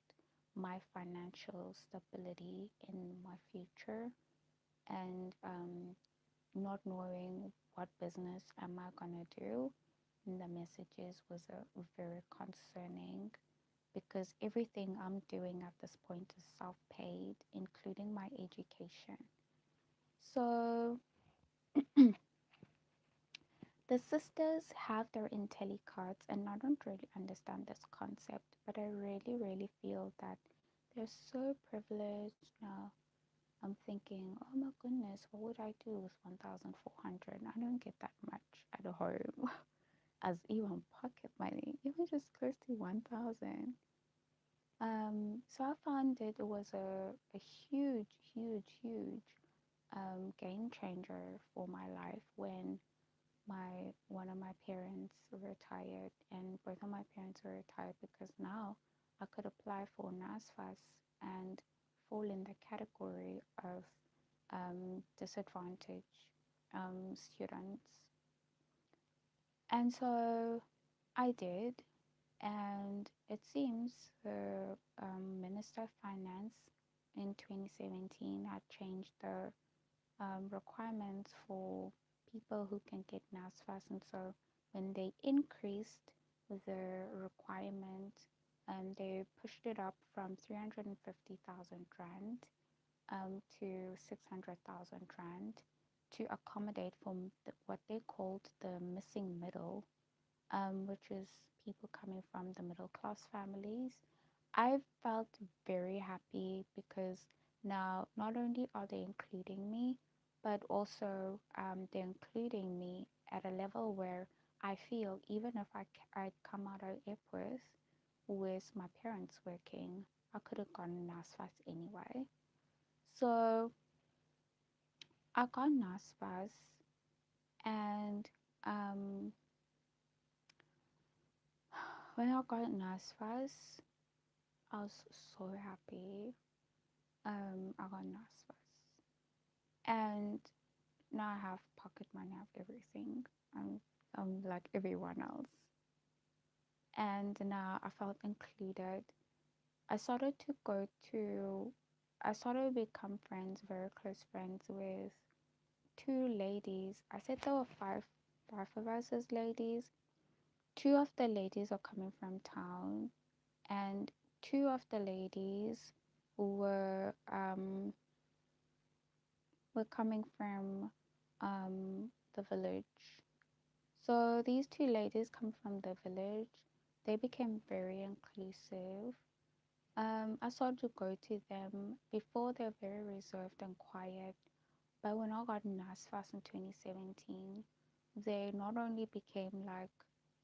Speaker 1: my financial stability in my future, and not knowing what business am I gonna do. And the messages was very concerning because everything I'm doing at this point is self-paid, including my education. So the sisters have their Intelli cards, and I don't really understand this concept, but I really, really feel that they're so privileged now. I'm thinking, oh my goodness, what would I do with 1,400? I don't get that much at home as even pocket money, even just close to 1,000. So I found it was a huge, huge, huge game changer for my life when one of my parents retired, and both of my parents were retired because now I could apply for NASFAS and fall in the category of disadvantaged students. And so I did, and it seems the Minister of Finance in 2017 had changed the requirements for people who can get NASFAS. And so when they increased the requirement, they pushed it up from 350,000 rand to 600,000 rand to accommodate for what they called the missing middle, which is people coming from the middle class families. I felt very happy because now not only are they including me, but also they're including me at a level where I feel even if I'd come out of Epworth with my parents working, I could have gotten NASFAS anyway. So I got NASFAS, and um, when I got NASFAS, I was so happy. I got NASFAS. And now I have pocket money, I have everything. I'm like everyone else. And now I felt included. I started to go to, I started to become friends, very close friends with two ladies. I said there were five of us as ladies. Two of the ladies are coming from town, and two of the ladies were coming from the village. So these two ladies come from the village. They became very inclusive. I started to go to them. Before, they're very reserved and quiet, but when I got NASFAS in 2017, they not only became like,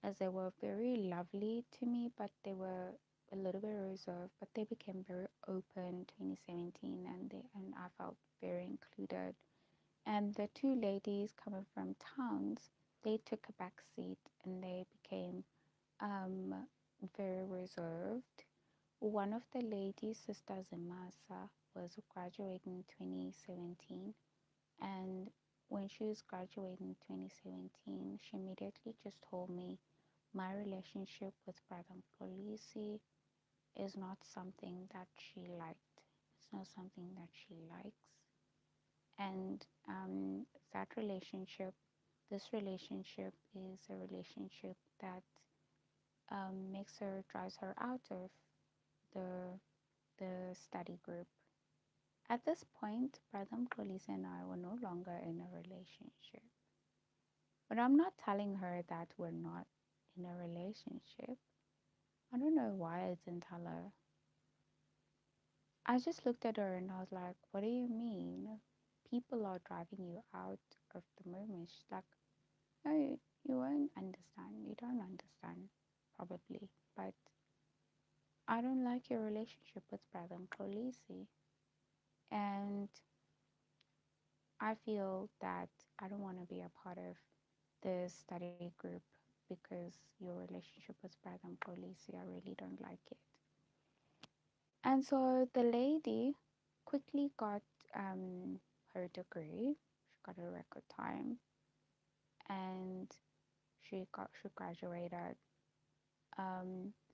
Speaker 1: as they were very lovely to me, but they were a little bit reserved, but they became very open 2017, and I felt very included. And the two ladies coming from towns, they took a back seat and they became um, very reserved. One of the ladies, Sister Zimasa, was graduating in 2017, and when she was graduating in 2017, she immediately just told me my relationship with Brother Polisi is not something that she liked. It's not something that she likes. And that relationship, this relationship is a relationship that drives her out of the study group. At this point, Brother Mxolisi and I were no longer in a relationship. But I'm not telling her that we're not in a relationship. I don't know why I didn't tell her. I just looked at her and I was like, what do you mean? People are driving you out of the movement. She's like, no, you won't understand. You don't understand, probably. But I don't like your relationship with Brother Mxolisi. And I feel that I don't want to be a part of the study group because your relationship with Brother Mpolisi, I really don't like it. And so the lady quickly got her degree. She got a record time, and she graduated.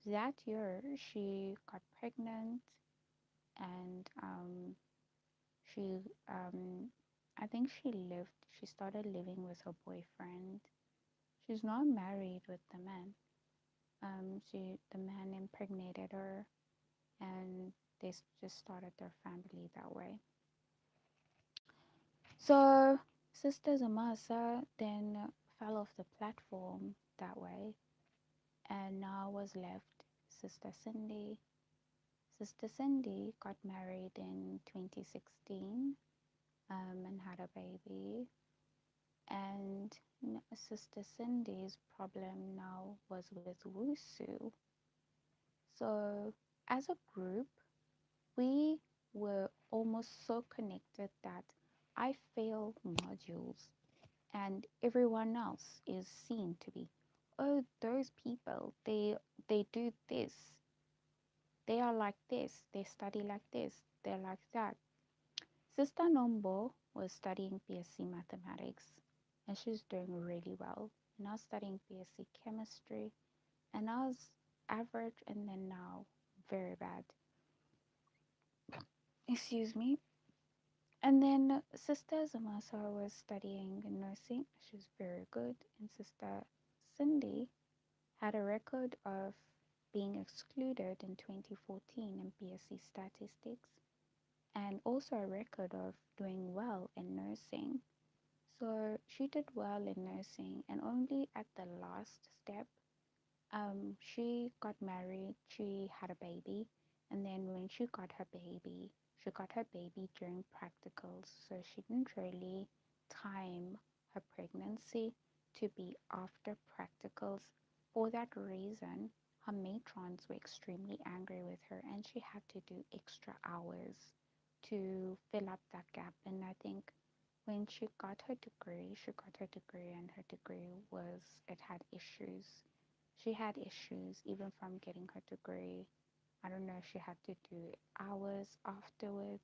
Speaker 1: That year she got pregnant, and she I think she started living with her boyfriend. She's not married with the man. The man impregnated her, and they just started their family that way. So Sister Zamasa then fell off the platform that way, and now was left Sister Cindy. Sister Cindy got married in 2016 and had a baby. And Sister Cindy's problem now was with Wusu. So, as a group, we were almost so connected that I fail modules and everyone else is seen to be, oh, those people, they do this, they are like this, they study like this, they're like that. Sister Nombo was studying BSc mathematics and she's doing really well. And I was studying BSc chemistry and I was average and then now very bad. Excuse me. And then Sister Zamasa was studying nursing. She's very good. And Sister Cindy had a record of being excluded in 2014 in BSc statistics and also a record of doing well in nursing. So she did well in nursing, and only at the last step, she got married, she had a baby, and then when she got her baby during practicals, so she didn't really time her pregnancy to be after practicals. For that reason, her matrons were extremely angry with her, and she had to do extra hours to fill up that gap. And I think when she got her degree, and her degree it had issues. She had issues even from getting her degree. I don't know if she had to do hours afterwards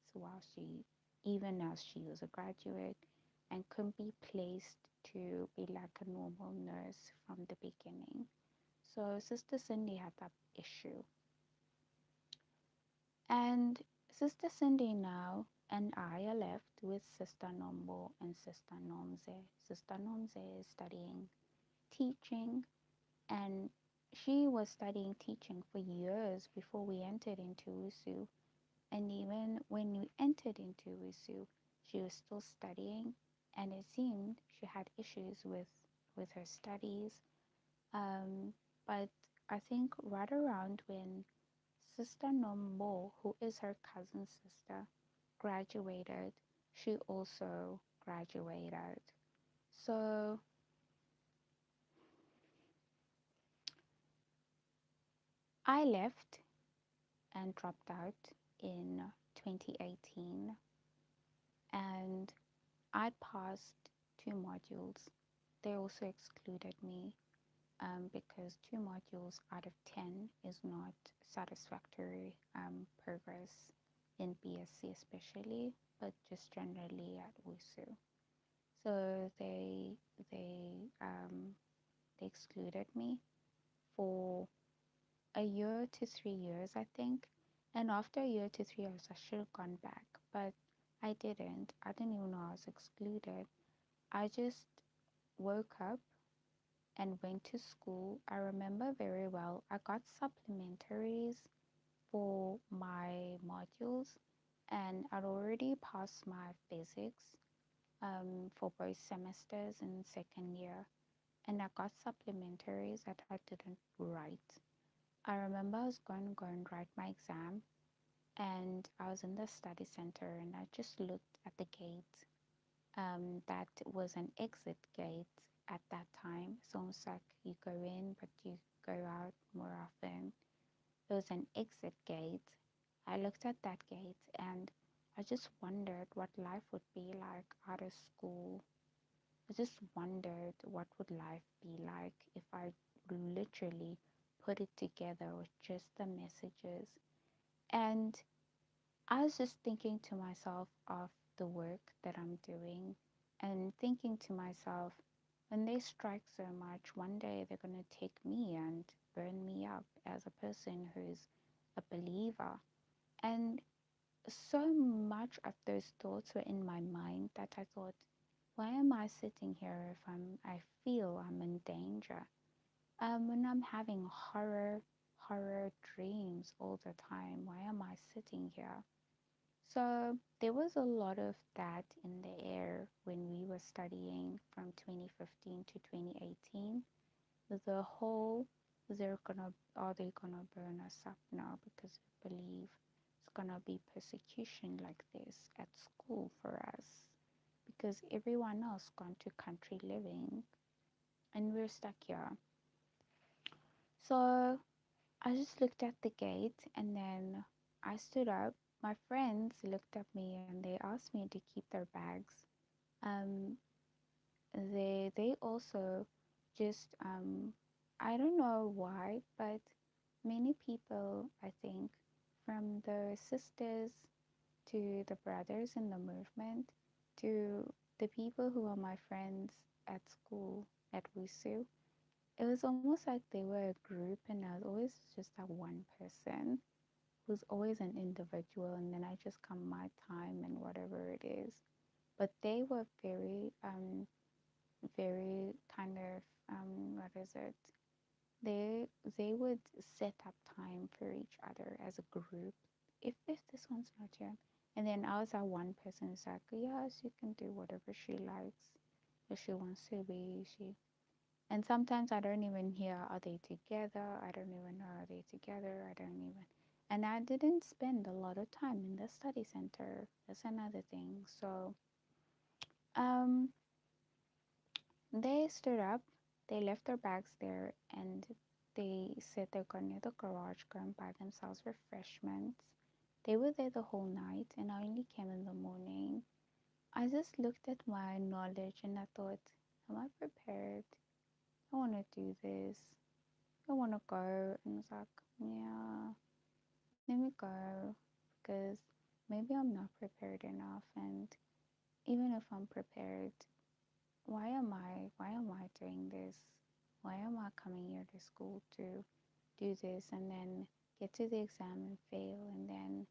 Speaker 1: even as she was a graduate, and couldn't be placed to be like a normal nurse from the beginning. So Sister Cindy had that issue. And Sister Cindy now and I are left with Sister Nombo and Sister Nomze. Sister Nomze is studying teaching, and she was studying teaching for years before we entered into WUSU. And even when we entered into WUSU, she was still studying, and it seemed she had issues with her studies. But I think right around when Sister Nombo, who is her cousin sister, graduated, she also graduated. So I left and dropped out in 2018, and I passed two modules. They also excluded me because two modules out of 10 is not satisfactory progress in BSc especially, but just generally at WUSU. So they excluded me for a year to 3 years, I think. And after a year to 3 years, I should have gone back, but I didn't. I didn't even know I was excluded. I just woke up and went to school. I remember very well, I got supplementaries for my modules, and I'd already passed my physics for both semesters in second year, and I got supplementaries that I didn't write. I remember I was going to go and write my exam, and I was in the study center, and I just looked at the gate. That was an exit gate at that time. So it's like you go in, but you go out more often. It was an exit gate. I looked at that gate, and I just wondered what life would be like out of school. I just wondered what would life be like if I literally put it together with just the messages. And I was just thinking to myself of the work that I'm doing and thinking to myself, when they strike so much, one day they're going to take me and burn me up as a person who's a believer. And so much of those thoughts were in my mind that I thought, why am I sitting here if I feel I'm in danger? When I'm having horror dreams all the time, why am I sitting here? So there was a lot of that in the air when we were studying from 2015 to 2018. The whole, are they gonna burn us up now because we believe it's gonna be persecution like this at school for us because everyone else gone to country living and we're stuck here. So I just looked at the gate and then I stood up. My friends looked at me and they asked me to keep their bags. Um, they also just I don't know why, but many people I think from the sisters to the brothers in the movement to the people who are my friends at school at WUSU, it was almost like they were a group and I was always just that one person who's always an individual and then I just come my time and whatever it is. But they were very kind of what is it? They they would set up time for each other as a group. If this one's not here, and then I was that one person who's like, yeah, she can do whatever she likes. If she wants to be, she. And sometimes I don't even hear are they together. I don't even know are they together. I don't even. And I didn't spend a lot of time in the study center. That's another thing. So um, they stood up, they left their bags there, and they said they're going to the garage, go and buy themselves refreshments. They were there the whole night, and I only came in the morning. I just looked at my knowledge and I thought, am I prepared? I want to do this. I want to go. And I was like, yeah, let me go because maybe I'm not prepared enough. And even if I'm prepared, why am I doing this? Why am I coming here to school to do this and then get to the exam and fail and then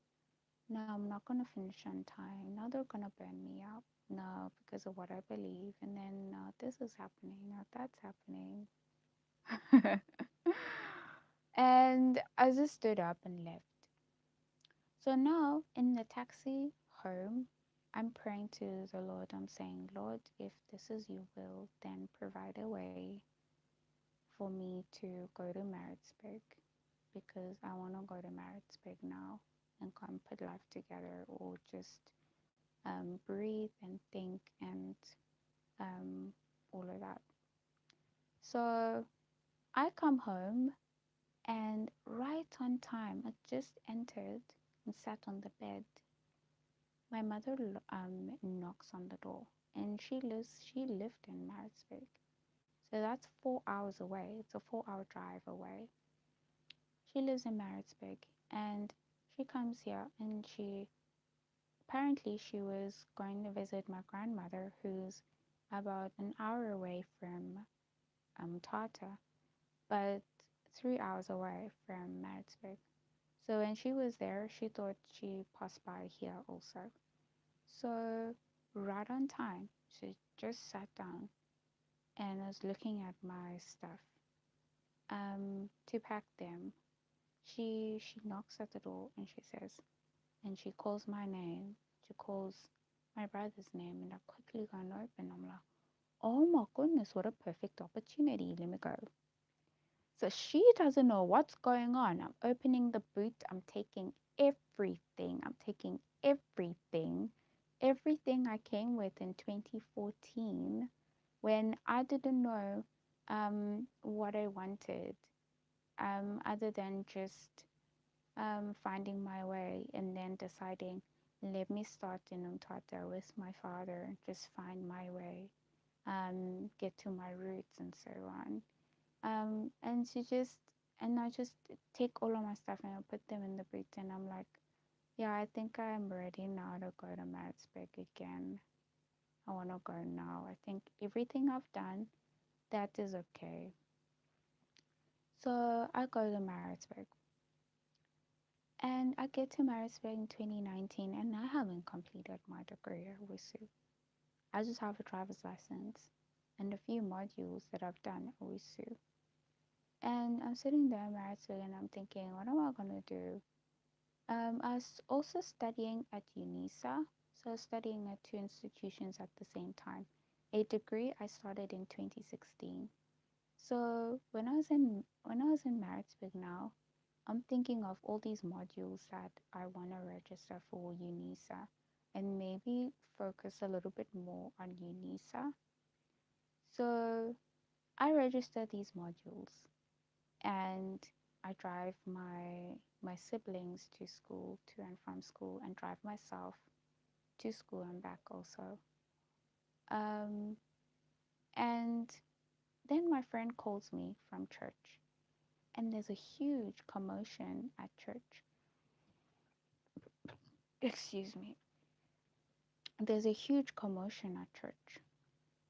Speaker 1: no, I'm not gonna finish on time. Now they're gonna burn me up. No, because of what I believe. And then no, this is happening. No, that's happening. And I just stood up and left. So now in the taxi home, I'm praying to the Lord. I'm saying, Lord, if this is your will, then provide a way for me to go to Maritzburg because I want to go to Maritzburg now and come put life together or just breathe and think and all of that. So I come home and right on time, I just entered and sat on the bed. My mother knocks on the door and she lived in Maritzburg. So that's 4 hours away. It's a 4 hour drive away. She lives in Maritzburg and she comes here and she was going to visit my grandmother who's about an hour away from Tata, but 3 hours away from Maritzburg. So when she was there, she thought she passed by here also. So right on time, she just sat down and was looking at my stuff to pack them. She knocks at the door and she says, and she calls my name. She calls my brother's name, and I quickly go and open. I'm like, oh my goodness, what a perfect opportunity. Let me go. So she doesn't know what's going on. I'm opening the boot. I'm taking everything. I'm taking everything. Everything I came with in 2014 when I didn't know what I wanted other than just finding my way and then deciding let me start in Umtata with my father, just find my way, get to my roots and so on. And she just, and I just take all of my stuff and I put them in the boot and I'm like, yeah, I think I'm ready now to go to Maritzburg again. I want to go now. I think everything I've done, that is okay. So I go to Maritzburg and I get to Maritzburg in 2019 and I haven't completed my degree at WISU. I just have a driver's license and a few modules that I've done at WISU. And I'm sitting there in Maritzburg and I'm thinking, what am I going to do? I was also studying at UNISA, so studying at two institutions at the same time. A degree I started in 2016. So when I was in Maritzburg now, I'm thinking of all these modules that I want to register for UNISA and maybe focus a little bit more on UNISA. So I register these modules and I drive my siblings to school, to and from school, and drive myself to school and back also. Um, and then my friend calls me from church, and there's a huge commotion at church. Excuse me. There's a huge commotion at church.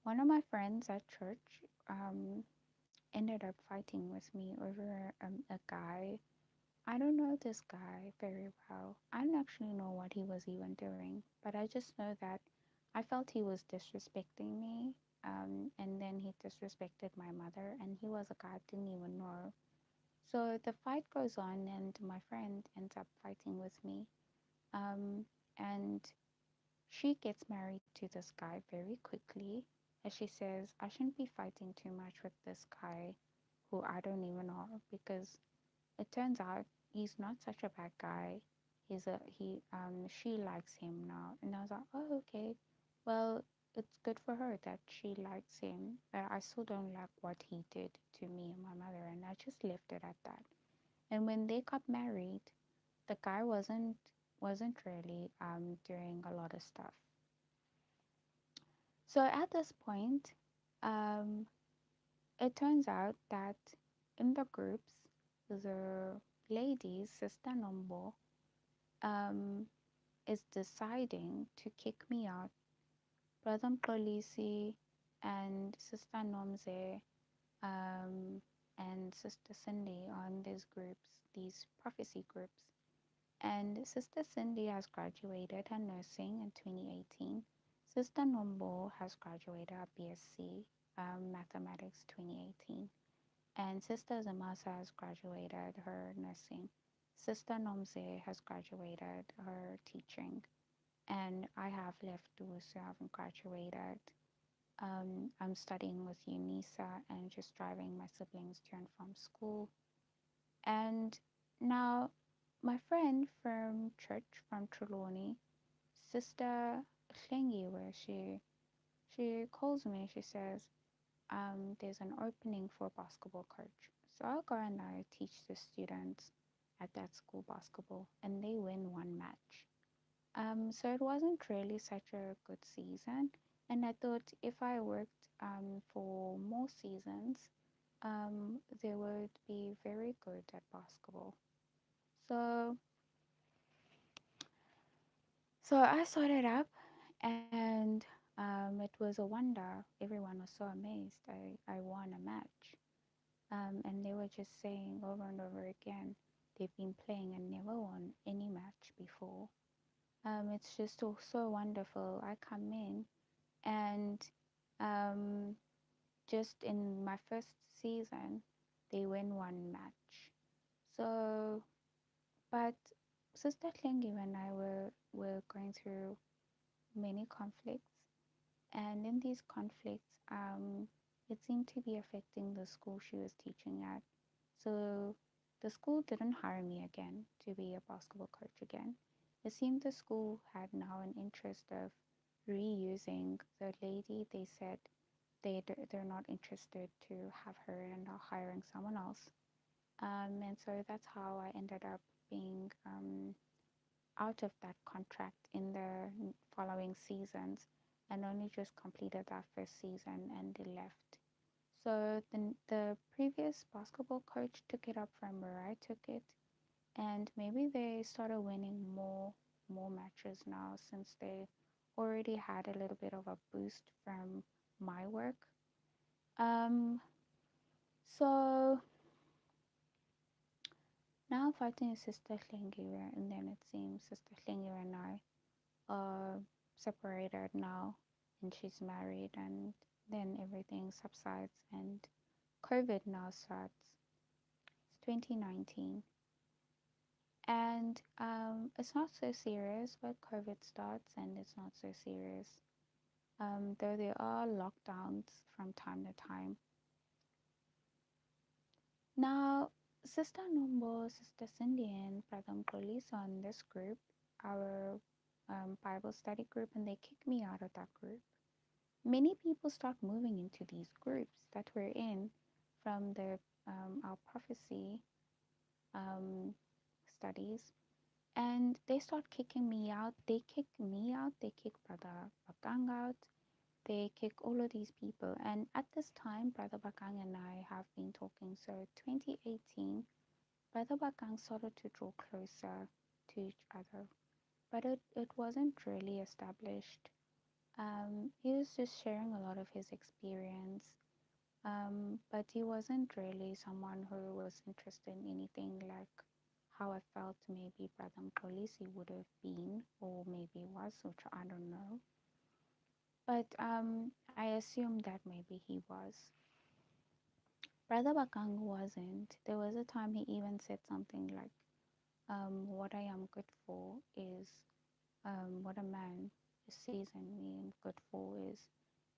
Speaker 1: One of my friends at church ended up fighting with me over a guy. I don't know this guy very well. I don't actually know what he was even doing, but I just know that I felt he was disrespecting me. And then he disrespected my mother, and he was a guy I didn't even know. So the fight goes on, and my friend ends up fighting with me. Um, and she gets married to this guy very quickly, as she says, I shouldn't be fighting too much with this guy who I don't even know because it turns out he's not such a bad guy. She likes him now. And I was like, oh, okay. Well, it's good for her that she likes him, but I still don't like what he did to me and my mother, and I just left it at that. And when they got married, the guy wasn't really doing a lot of stuff. So at this point, um, it turns out that in the groups, the ladies, Sister Nombo, um, is deciding to kick me out. Brother Mxolisi and Sister Nomze and Sister Cindy are in these groups, these prophecy groups. And Sister Cindy has graduated her nursing in 2018. Sister Nombo has graduated her BSc Mathematics 2018. And Sister Zamasa has graduated her nursing. Sister Nomze has graduated her teaching. And I have left Wusu, I haven't graduated. I'm studying with UNISA and just driving my siblings to and from school. And now my friend from church from Trelawney, Sister Klingi, where she calls me, she says, there's an opening for basketball coach. So I'll go and I teach the students at that school basketball and they win one match. So it wasn't really such a good season. And I thought if I worked for more seasons, they would be very good at basketball. So so I started up and it was a wonder. Everyone was so amazed. I won a match. And they were just saying over and over again, they've been playing and never won any match before. It's just so wonderful. I come in and um, just in my first season, they win one match. So, but Sister Klingi and I were going through many conflicts, and in these conflicts, it seemed to be affecting the school she was teaching at. So the school didn't hire me again to be a basketball coach again. It seemed the school had now an interest of reusing the lady. They said they're not interested to have her and are hiring someone else. And so that's how I ended up being out of that contract in the following seasons and only just completed that first season and they left. So the previous basketball coach took it up from where I took it, and maybe they started winning more matches now since they already had a little bit of a boost from my work. Um, so now fighting is Sister Hlingiwe, and then it seems Sister Hlingiwe and I are separated now, and she's married, and then everything subsides, and COVID now starts. It's 2019, and it's not so serious, but COVID starts, and it's not so serious. Though there are lockdowns from time to time. Now, Sister Nombo, Sister Cindy, and Brother Mkolisa on this group, our Bible study group, and they kicked me out of that group. Many people start moving into these groups that we're in from the our prophecy um, studies, and they start kicking me out. They kick me out. They kick Brother Bakang out. They kick all of these people. And at this time, Brother Bakang and I have been talking. So 2018, Brother Bakang started to draw closer to each other, but it wasn't really established. He was just sharing a lot of his experience, but he wasn't really someone who was interested in anything like how I felt maybe Brother Mkolisi would have been, or maybe was, which I don't know. But I assume that maybe he was. Brother Bakang wasn't. There was a time he even said something like, what I am good for is, what a man sees in me good for is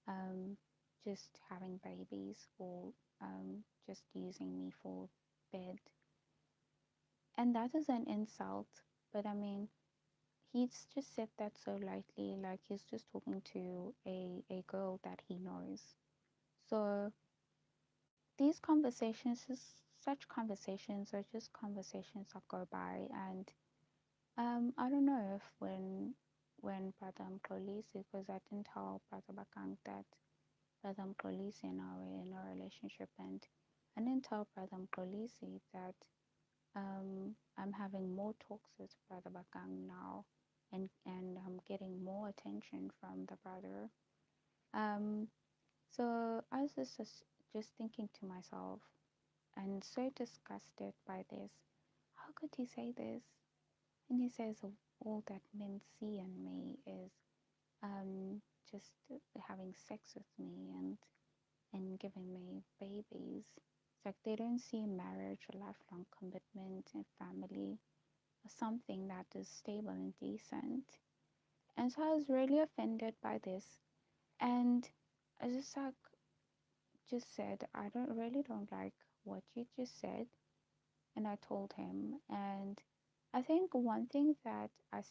Speaker 1: um, just having babies or just using me for bed. And that is an insult. But I mean, he's just said that so lightly, like he's just talking to a girl that he knows. So these conversations, just such conversations, are just conversations that go by. And I don't know if when Brother Mkolisi, because I didn't tell Brother Bakang that Brother Mkolisi and I were in a relationship, and I didn't tell Brother Mkolisi that I'm having more talks with Brother Bakang now, and I'm getting more attention from the brother. Um, so I was just thinking to myself, and so disgusted by this. How could he say this? And he says all that men see in me is just having sex with me and giving me babies. It's like they don't see marriage, a lifelong commitment, and family as something that is stable and decent. And so I was really offended by this, and I just said, I don't like what you just said, and I told him. And I think one thing that I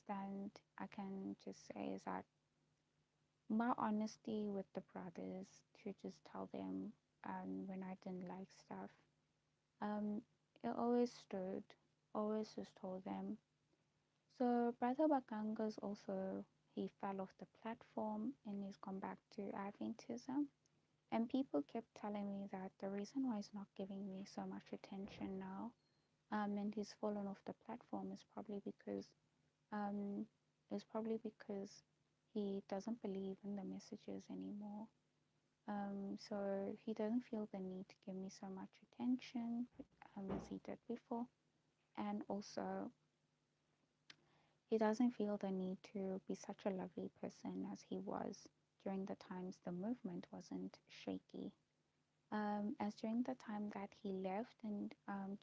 Speaker 1: can just say is that my honesty with the brothers, to just tell them when I didn't like stuff, um, it always stood, always just told them. So Brother Bakanga's also, he fell off the platform and he's gone back to Adventism. And people kept telling me that the reason why he's not giving me so much attention now, and he's fallen off the platform um, is probably because he doesn't believe in the messages anymore. So he doesn't feel the need to give me so much attention as he did before, and also he doesn't feel the need to be such a lovely person as he was during the times the movement wasn't shaky. As during the time that he left, and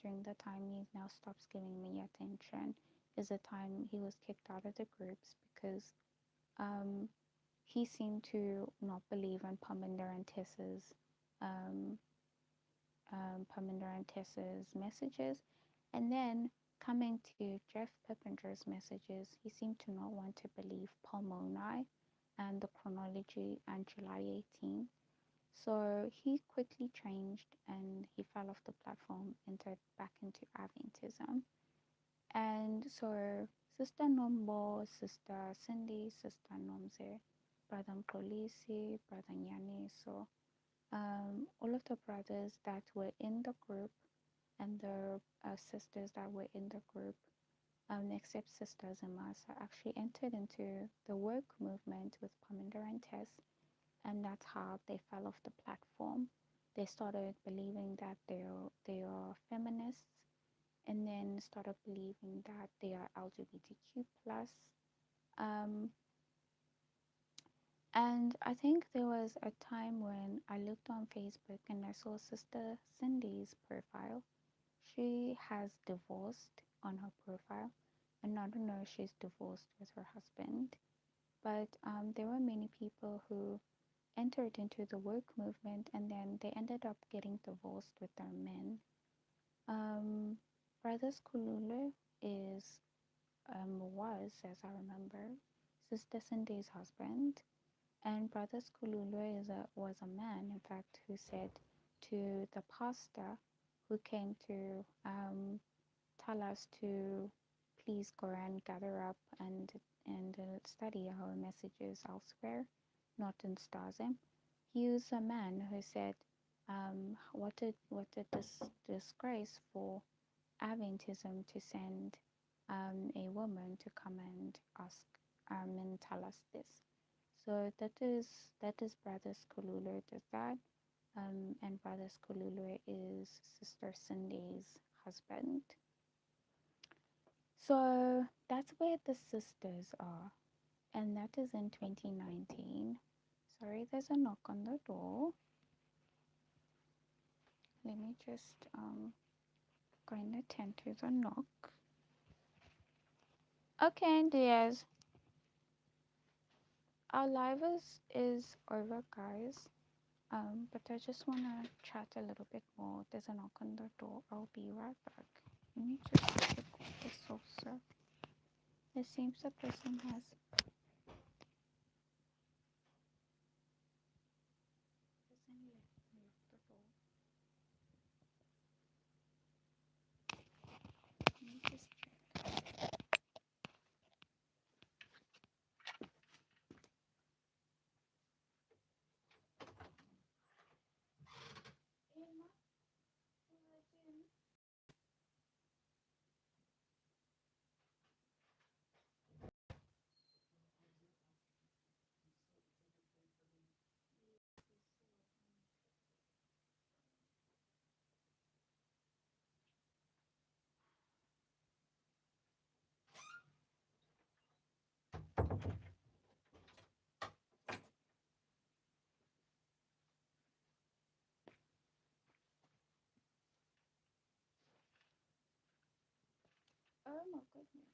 Speaker 1: during the time he now stops giving me attention, is the time he was kicked out of the groups because um, he seemed to not believe in Parminder and Tessa's um, messages, and then coming to Jeff Pippinger's messages, he seemed to not want to believe Palmoni and the chronology and July 18th. So he quickly changed and he fell off the platform, entered back into Adventism. And so Sister Nombo, Sister Cindy, Sister Nomze, Brother Mkolisi, Brother Nyani. So all of the brothers that were in the group and the sisters that were in the group, except Sister Zamasa, actually entered into the work movement with Parminder and Tess, and that's how they fell off the platform. They started believing that they are feminists, and then started believing that they are LGBTQ plus. Um, and I think there was a time when I looked on Facebook and I saw Sister Cindy's profile. She has divorced on her profile, and I don't know if she's divorced with her husband, but there were many people who entered into the work movement and then they ended up getting divorced with their men. Um, Brothers Kulule is was, as I remember, Sister Cindy's husband, and Brothers Kulule was a man, in fact, who said to the pastor who came to tell us to please go and gather up and study our messages elsewhere, not in Stazim. He was a man who said, what a disgrace for Adventism to send a woman to come and ask and tell us this. So that is Brothers Kululu does that, and Brothers Kululu is Sister Cindy's husband. So that's where the sisters are, and that is in 2019. Sorry, there's a knock on the door. Let me just go and attend to the knock. Okay, and yes, our live is over, guys. But I just want to chat a little bit more. There's a knock on the door. I'll be right back. Let me just check this also. It seems the person has left the door. Let me just check. Oh my goodness.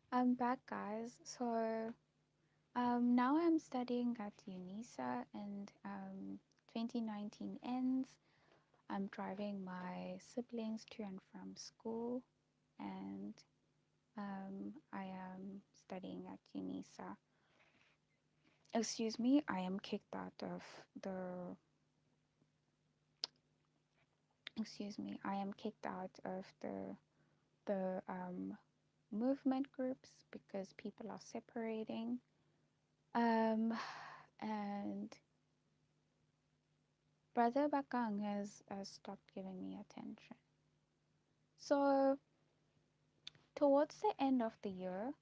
Speaker 1: I'm back, guys. So now I'm studying at UNISA, and 2019 ends. I'm driving my siblings to and from school, and I am studying at UNISA. Excuse me, I am kicked out of the. Excuse me, I am kicked out of the movement groups because people are separating. And Brother Bakang has stopped giving me attention. So towards the end of the year,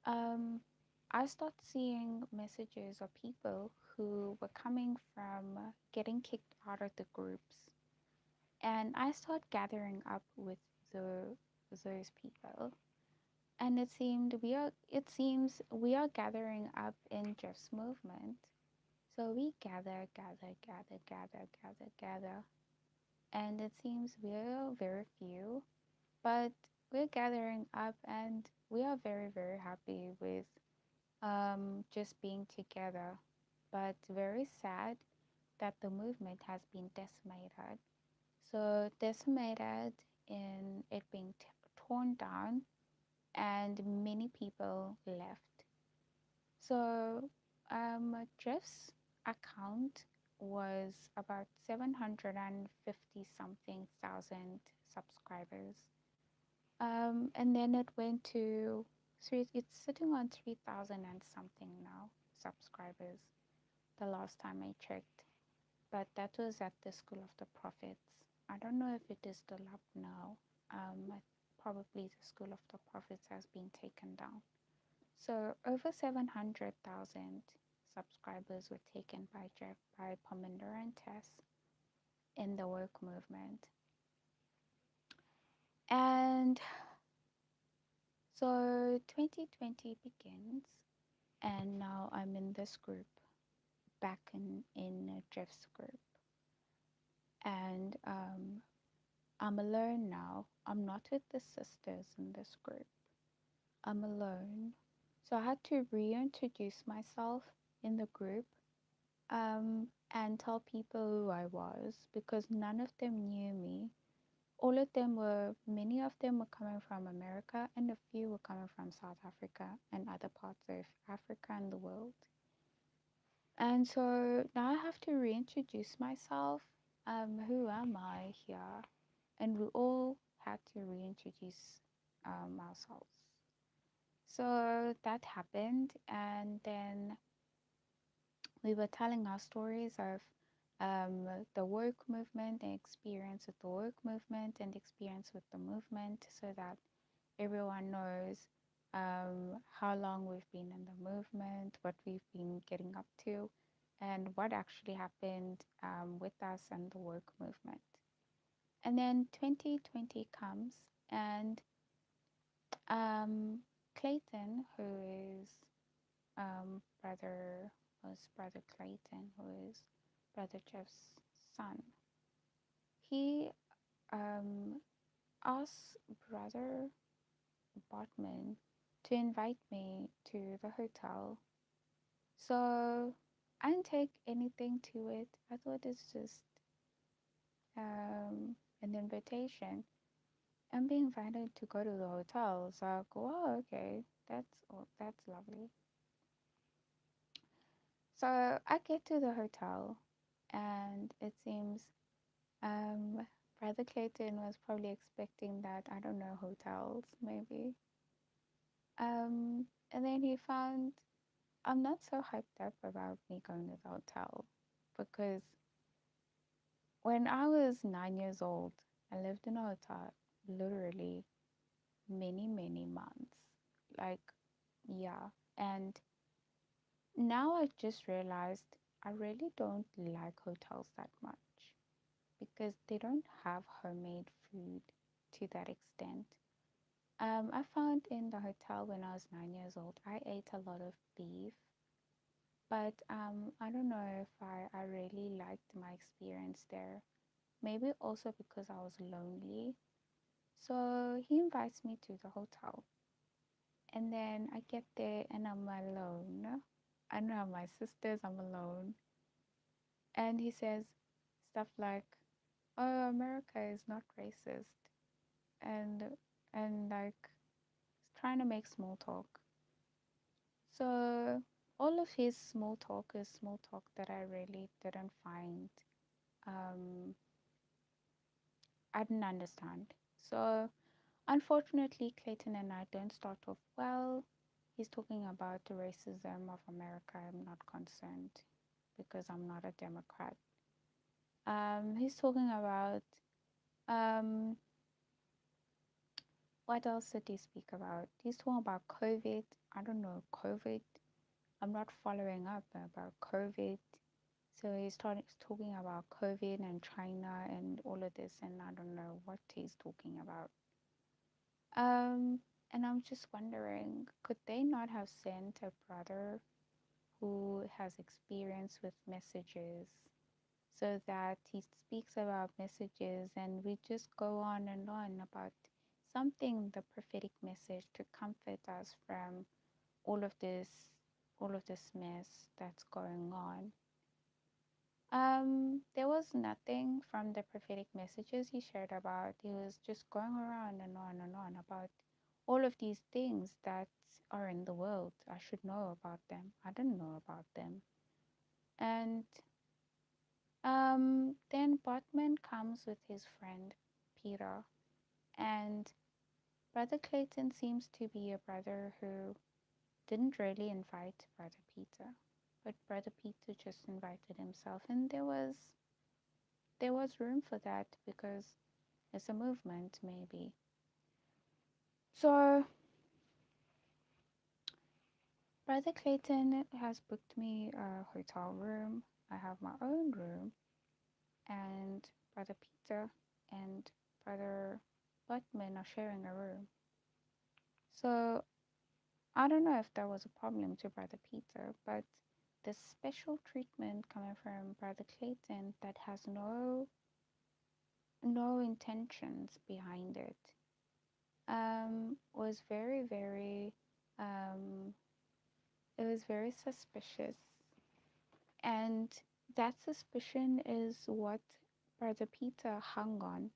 Speaker 1: I start seeing messages of people who were coming from getting kicked out of the groups, and I start gathering up with those people, and it seems we are gathering up in Jeff's movement. So we gather, and it seems we're very few, but we're gathering up, and we are very, very happy with just being together. But very sad that the movement has been decimated. So decimated in it being torn down, and many people left. So Jeff's account was about 750 something thousand subscribers. And then it went to it's sitting on 3,000 and something now subscribers the last time I checked. But that was at the School of the Prophets. I don't know if it is still up now. Probably the School of the Prophets has been taken down. So over 700,000 subscribers were taken by Jeff, by Pominder and Tess in the work movement. And so 2020 begins, and now I'm in this group, back in Jeff's group. And I'm alone now. I'm not with the sisters in this group. I'm alone. So I had to reintroduce myself in the group, and tell people who I was, because none of them knew me. Many of them were coming from America, and a few were coming from South Africa and other parts of Africa and the world. And so now I have to reintroduce myself. Who am I here? And we all had to reintroduce ourselves. So that happened, and then we were telling our stories of the work movement, the experience with the work movement, and experience with the movement, so that everyone knows how long we've been in the movement, what we've been getting up to, and what actually happened with us and the work movement. And then 2020 comes, and Clayton, who is Brother Clayton, who is Brother Jeff's son, he asked Brother Botman to invite me to the hotel. So I didn't take anything to it. I thought it's just an invitation. I'm being invited to go to the hotel. So I go, oh, okay, that's lovely. So I get to the hotel, and it seems Brother Clayton was probably expecting that, I don't know, hotels maybe. And then he found I'm not so hyped up about me going to the hotel, because when I was 9 years old, I lived in a hotel literally many, many months. Like, yeah. And now I just realized I really don't like hotels that much, because they don't have homemade food to that extent. I found in the hotel when I was 9 years old, I ate a lot of beef, but I don't know if I really liked my experience there. Maybe also because I was lonely. So he invites me to the hotel, and then I get there and I'm alone. I don't have my sisters, I'm alone. And he says stuff like, "Oh, America is not racist," and like trying to make small talk. So all of his small talk is small talk that I really didn't find. Um, I didn't understand. So unfortunately, Clayton and I don't start off well. He's talking about the racism of America. I'm not concerned, because I'm not a Democrat. He's talking about um, what else did he speak about? He's talking about COVID. I don't know, COVID. I'm not following up about COVID. So he's talking about COVID and China and all of this, and I don't know what he's talking about. And I'm just wondering, could they not have sent a brother who has experience with messages, so that he speaks about messages and we just go on and on about something, the prophetic message, to comfort us from all of this mess that's going on. There was nothing from the prophetic messages he shared about. He was just going around and on about all of these things that are in the world. I should know about them. I didn't know about them. And then Botman comes with his friend Peter, and Brother Clayton seems to be a brother who didn't really invite Brother Peter, but Brother Peter just invited himself, and there was room for that because it's a movement, maybe. So Brother Clayton has booked me a hotel room. I have my own room, and Brother Peter and Brother Butman are sharing a room. So I don't know if that was a problem to Brother Peter, but the special treatment coming from Brother Clayton that has no intentions behind it was very, very, um, it was very suspicious. And that suspicion is what Brother Peter hung on,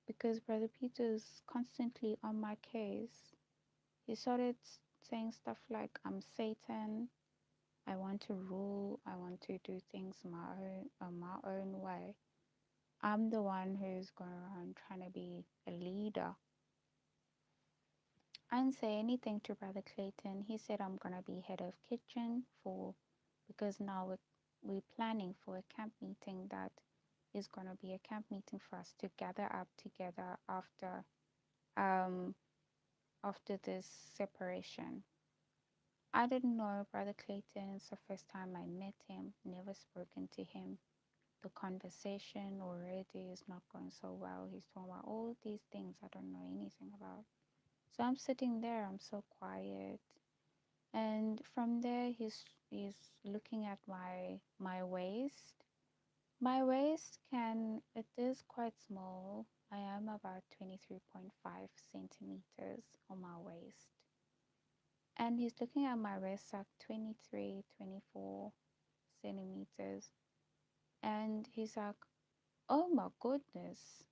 Speaker 1: because Brother Peter is constantly on my case. He started saying stuff like, I'm Satan, I want to rule, I want to do things my own way. I'm the one who's going around trying to be a leader. I didn't say anything to Brother Clayton. He said I'm gonna be head of kitchen because now we're planning for a camp meeting that is gonna be a camp meeting for us to gather up together um after this separation. I didn't know Brother Clayton. It's the first time I met him, never spoken to him. The conversation already is not going so well. He's talking about all these things I don't know anything about. So I'm sitting there, I'm so quiet. And from there he's looking at my waist. My waist it is quite small. I am about 23.5 centimeters on my waist. And he's looking at my waist like 23, 24 centimeters. And he's like, oh my goodness,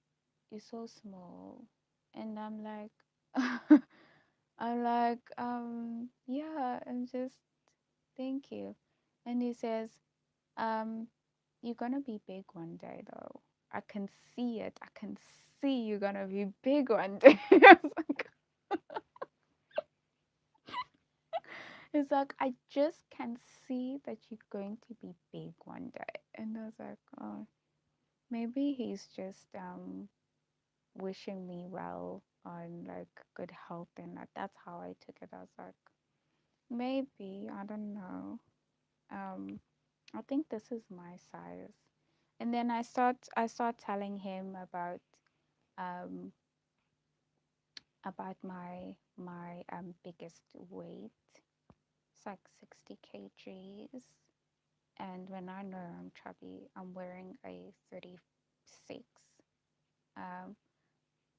Speaker 1: you're so small. And I'm like, yeah, I'm just, thank you. And he says, um, you're gonna be big one day though. I can see it. I can see you're gonna be big one day. It's like, I just can see that you're going to be big one day. And I was like, oh, maybe he's just wishing me well on like good health, and that's how I took it. I was like, maybe, I don't know. I think this is my size. And then I start telling him um about my biggest weight. It's like 60 kgs. And when I know I'm chubby, I'm wearing a 36. Um,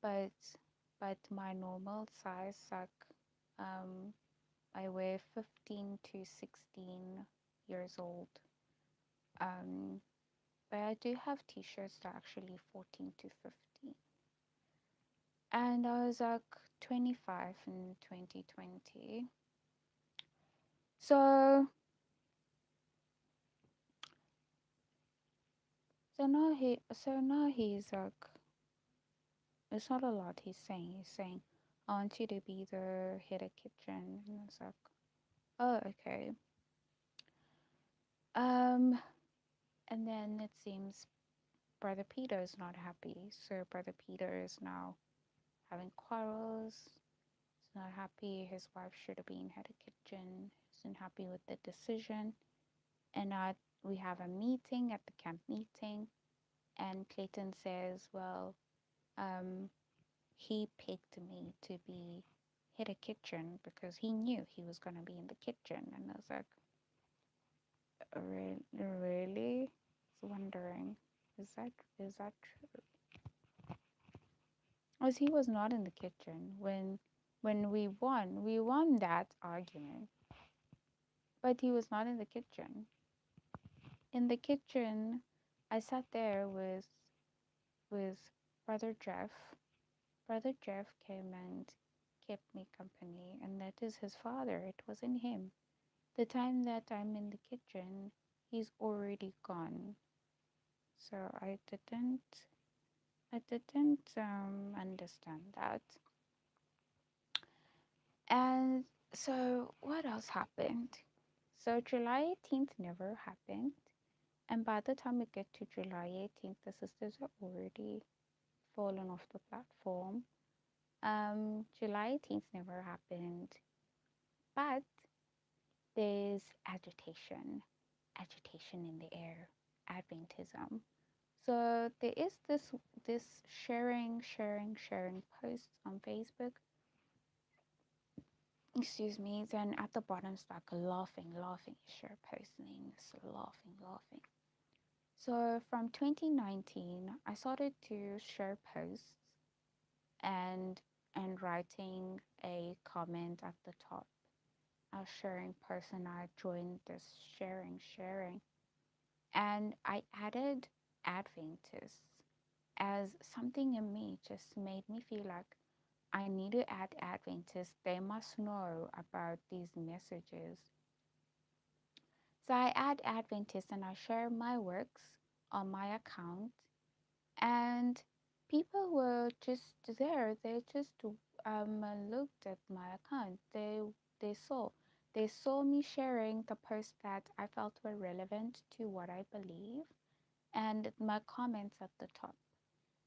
Speaker 1: but my normal size, like um, I wear 15 to 16 years old. Um, but I do have t-shirts that are actually 14 to 15. And I was like 25 in 2020. So so now he's like, it's not a lot he's saying. He's saying, I want you to be the head of kitchen. And I was like, oh, okay. Um, and then it seems Brother Peter is not happy. So Brother Peter is now having quarrels. He's not happy. His wife should have been head of kitchen. He's not happy with the decision. And we have a meeting at the camp meeting. And Clayton says, well, um, he picked me to be head of kitchen because he knew he was going to be in the kitchen. And I was like, really? I was wondering, is that true? As he was not in the kitchen when we won that argument, but he was not in the kitchen. in the kitchen, I sat there with Brother Jeff. Brother Jeff came and kept me company, and that is his father. It wasn't him. The time that I'm in the kitchen, he's already gone. So I didn't understand that. And so what else happened? So July 18th never happened. And by the time we get to July 18th, the sisters are already fallen off the platform. July 18th never happened, but there's agitation in the air, Adventism. So there is this sharing posts on Facebook. Excuse me. Then at the bottom it's like laughing, share post names, laughing. So from 2019, I started to share posts and writing a comment at the top. A sharing person. I joined this sharing, and I added Adventists as something in me just made me feel like I need to add Adventists. They must know about these messages. So I add Adventists and I share my works on my account, and people were just there. They just looked at my account. They saw they saw me sharing the posts that I felt were relevant to what I believe, and my comments at the top.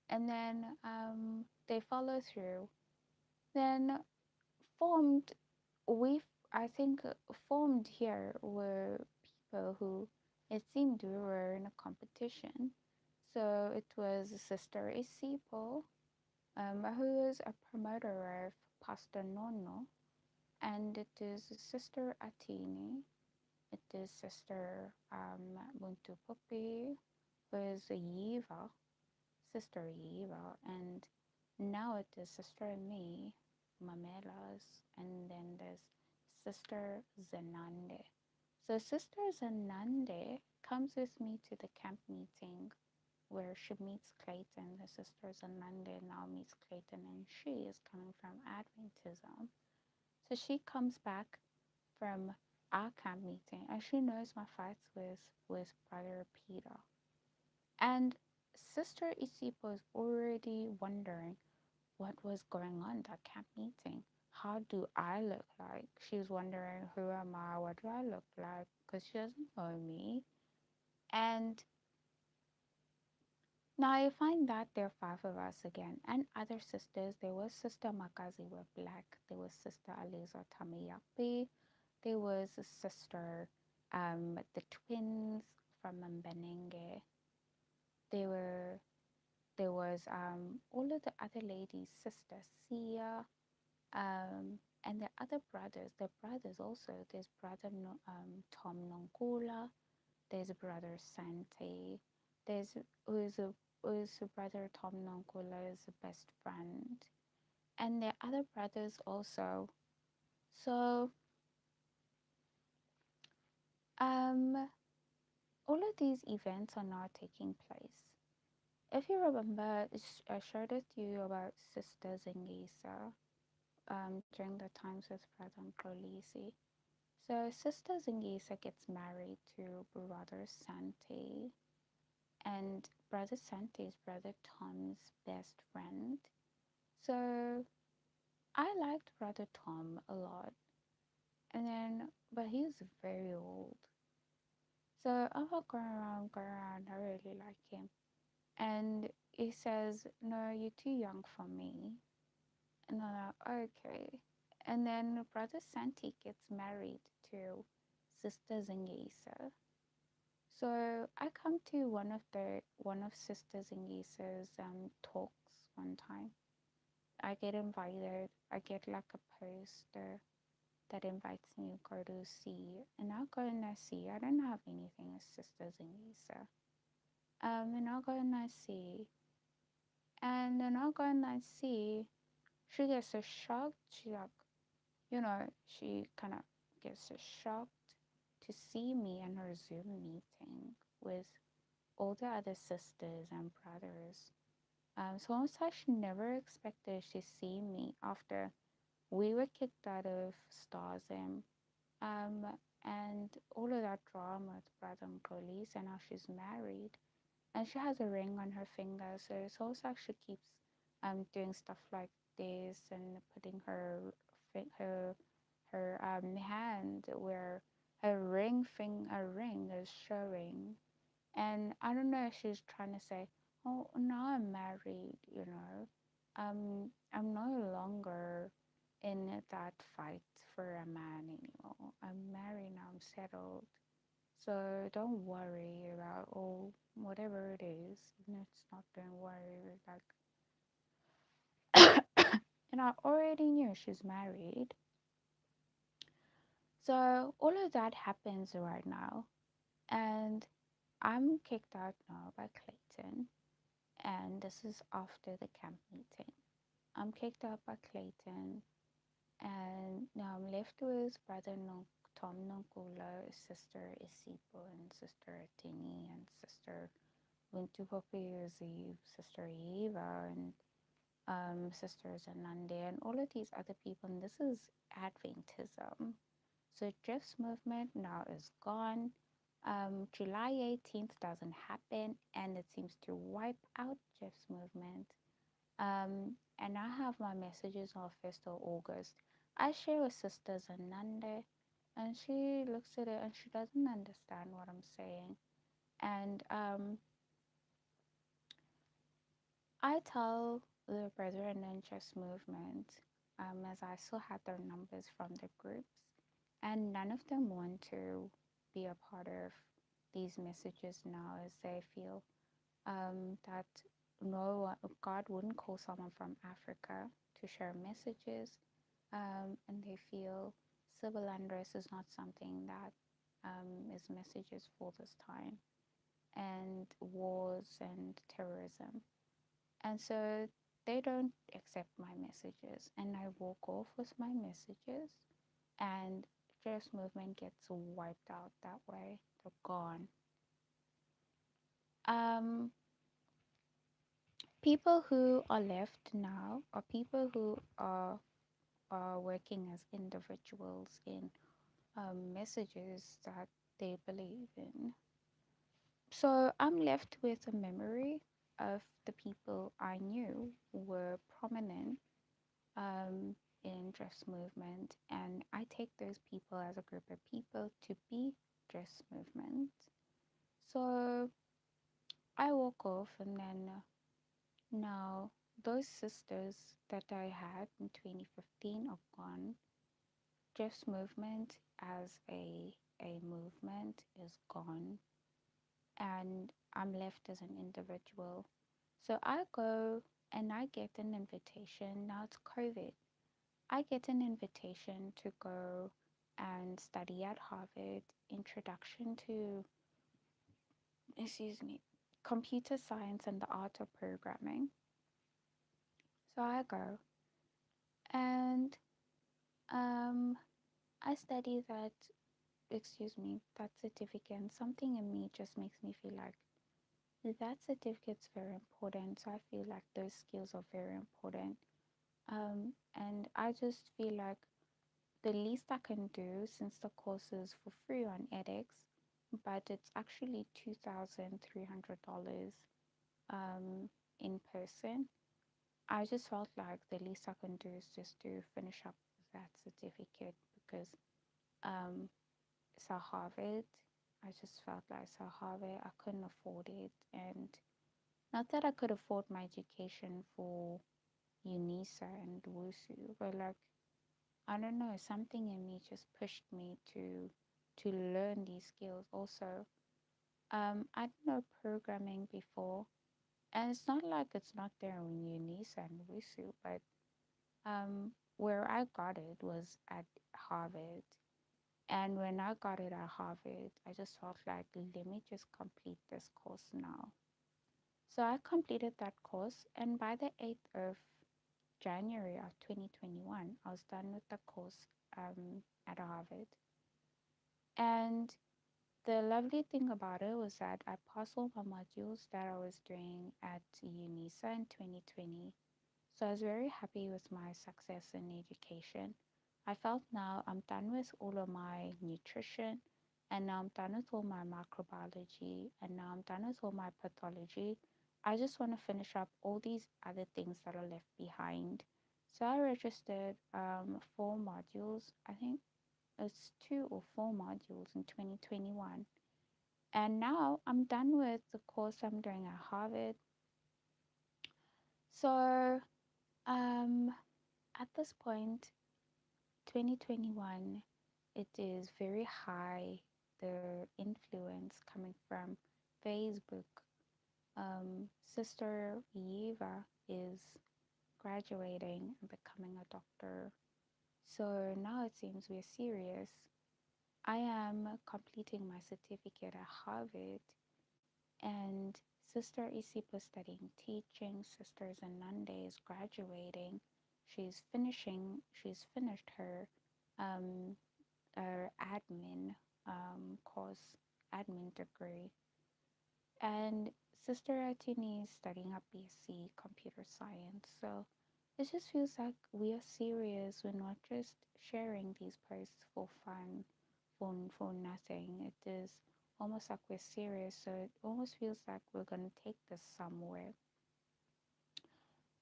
Speaker 1: And then they follow through. Then formed we I think formed here were people who it seemed we were in a competition. So it was Sister Isipo, who is a promoter of Pastor Nono, and it is Sister Atini, it is Sister Muntu Pupi, who is Yiva, Sister Yiva, and now it is Sister and me, Mamelas, and then there's Sister Zenande. So Sister Zenande comes with me to the camp meeting where she meets Clayton. The Sister Zenande now meets Clayton, and she is coming from Adventism. So she comes back from our camp meeting, and she knows my fights with Brother Peter. And Sister Isipo is already wondering what was going on at camp meeting. How do I look like? She's wondering, who am I? What do I look like? Because she doesn't know me. And now I find that there are five of us again, and other sisters. There was Sister Makazi with Black. There was Sister Aliza Tamiyapi. There was a sister, the twins from Mbenenge. There were there was all of the other ladies, Sister Sia, and the other brothers. The brothers also. There's brother Tom Nongula. There's brother Sante. There's who's brother Tom Nongula's best friend, and the other brothers also. So um, all of these events are now taking place. If you remember, I shared with you about Sisters in Giza during the times with Brother Nkolisi. So Sister Zingisa gets married to Brother Sante, and Brother Sante is Brother Tom's best friend. So I liked Brother Tom a lot, and then but he's very old. So I'm not going around. I really like him, and he says, "No, you're too young for me." And I'm like, "Okay." And then Brother Sante gets married to Sister Zingisa. So I come to one of Sister Zingisa's talks one time. I get invited. I get like a poster that invites me to go to see, and I go and I see. I don't have anything with Sister Zingisa. And I go and I see, and then I go and I see. She gets so shocked. She like, she kind of gets so shocked to see me in her Zoom meeting all the other sisters and brothers. So almost like she never expected to see me after we were kicked out of Stars um, and all of that drama with Brother Mkholisi, and now she's married and she has a ring on her finger. So it's also like she keeps doing stuff like this and putting her hand where her ring is showing. And I don't know if she's trying to say, oh, now I'm married, you know. I'm no longer in that fight for a man anymore. I'm married now, I'm settled. So don't worry about, oh, whatever it is. It's not, don't worry. Like, and I already knew she's married. So all of that happens right now. And I'm kicked out now by Clayton. And this is after the camp meeting. I'm kicked out by Clayton, and now I'm left with brother Tom Nonkulo, sister Isipo, and sister Tini, and sister Wintupopi, sister Eva, and sisters Anande, and all of these other people. And this is Adventism. So Jeff's movement now is gone. July 18th doesn't happen, and it seems to wipe out Jeff's movement. And I have my messages on 1st of August. I share with Sisters Ananda, and she looks at it and she doesn't understand what I'm saying. And I tell the Brethren and Just movement, as I still had their numbers from the groups, and none of them want to be a part of these messages now, as they feel that no, God wouldn't call someone from Africa to share messages, and they feel civil unrest is not something that is messages for this time, and wars and terrorism. And so they don't accept my messages, and I walk off with my messages, and just movement gets wiped out that way. They're gone. Um, People who are left now are people who are working as individuals in messages that they believe in. So I'm left with a memory of the people I knew were prominent in dress movement, and I take those people as a group of people to be dress movement. So I walk off, and then now those sisters that I had in 2015 are gone. Dress movement as a movement is gone, and I'm left as an individual. So I go and I get an invitation. Now it's COVID. I get an invitation to go and study at Harvard, introduction to, excuse me, computer science and the art of programming. So I go and I study that, excuse me, that certificate, and something in me just makes me feel like that certificate's very important. So I feel like those skills are very important. And I just feel like the least I can do, since the course is for free on edX, but it's actually $2,300 in person. I just felt like the least I can do is just to finish up that certificate, because um, it's a Harvard. I just felt like it's a Harvard. I couldn't afford it, and not that I could afford my education for UNISA and WUSU, but like, I don't know, something in me just pushed me to learn these skills. Also, I didn't know programming before, and it's not like it's not there in UNISA and WUSU, but where I got it was at Harvard. And when I got it at Harvard, I just felt like, let me just complete this course now. So I completed that course, and by the 8th of January of 2021, I was done with the course at Harvard. And The lovely thing about it was that I passed all my modules that I was doing at UNISA in 2020. So I was very happy with my success in education. I felt now I'm done with all of my nutrition, and now I'm done with all my microbiology, and now I'm done with all my pathology. I just want to finish up all these other things that are left behind. So I registered 4 modules. I think it's 2 or 4 modules in 2021. And now I'm done with the course I'm doing at Harvard. So um, at this point, 2021, it is very high, the influence coming from Facebook. Sister Eva is graduating and becoming a doctor. So now it seems we're serious. I am completing my certificate at Harvard, and Sister Isipo studying teaching. Sister Zanande is graduating. She's finished her um, admin course, admin degree. And Sister Atini is studying a BSc computer science. So it just feels like we are serious. We're not just sharing these posts for fun, for nothing. It is almost like we're serious. So it almost feels like we're going to take this somewhere.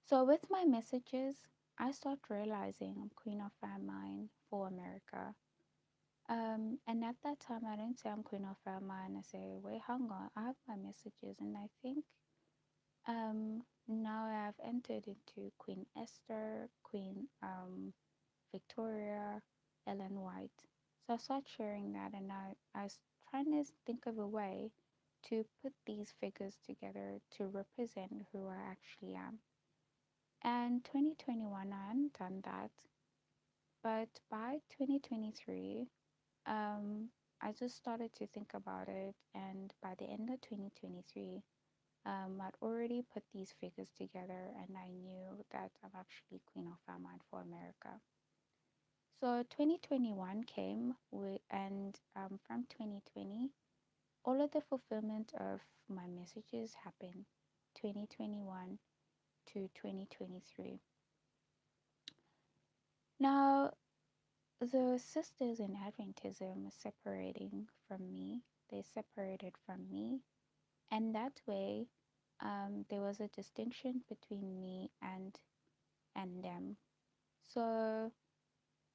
Speaker 1: So with my messages, I start realizing I'm Queen of Famine for America. And at that time, I didn't say I'm Queen of Famine. I say, wait, hang on, I have my messages, and I think now I have entered into Queen Esther, Queen Victoria, Ellen White. So I started sharing that, and I was trying to think of a way to put these figures together to represent who I actually am. And 2021, I hadn't done that, but by 2023, I just started to think about it, and by the end of 2023, I'd already put these figures together, and I knew that I'm actually Queen of Famine for America. So 2021 came with, and from 2020, all of the fulfillment of my messages happened 2021 to 2023. Now, the sisters in Adventism are separating from me. They separated from me, and that way, there was a distinction between me and them. So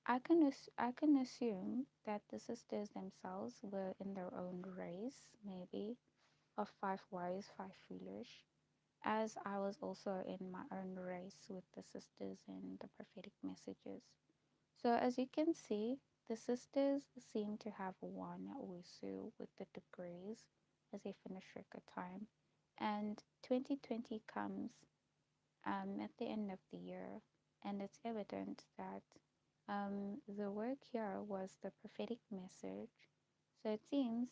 Speaker 1: I can assume that the sisters themselves were in their own race, maybe of 5 wise, 5 foolish, as I was also in my own race with the sisters in the prophetic messages. So as you can see, the sisters seem to have won Wusu with the degrees as they finish record time. And 2020 comes at the end of the year, and it's evident that the work here was the prophetic message. So it seems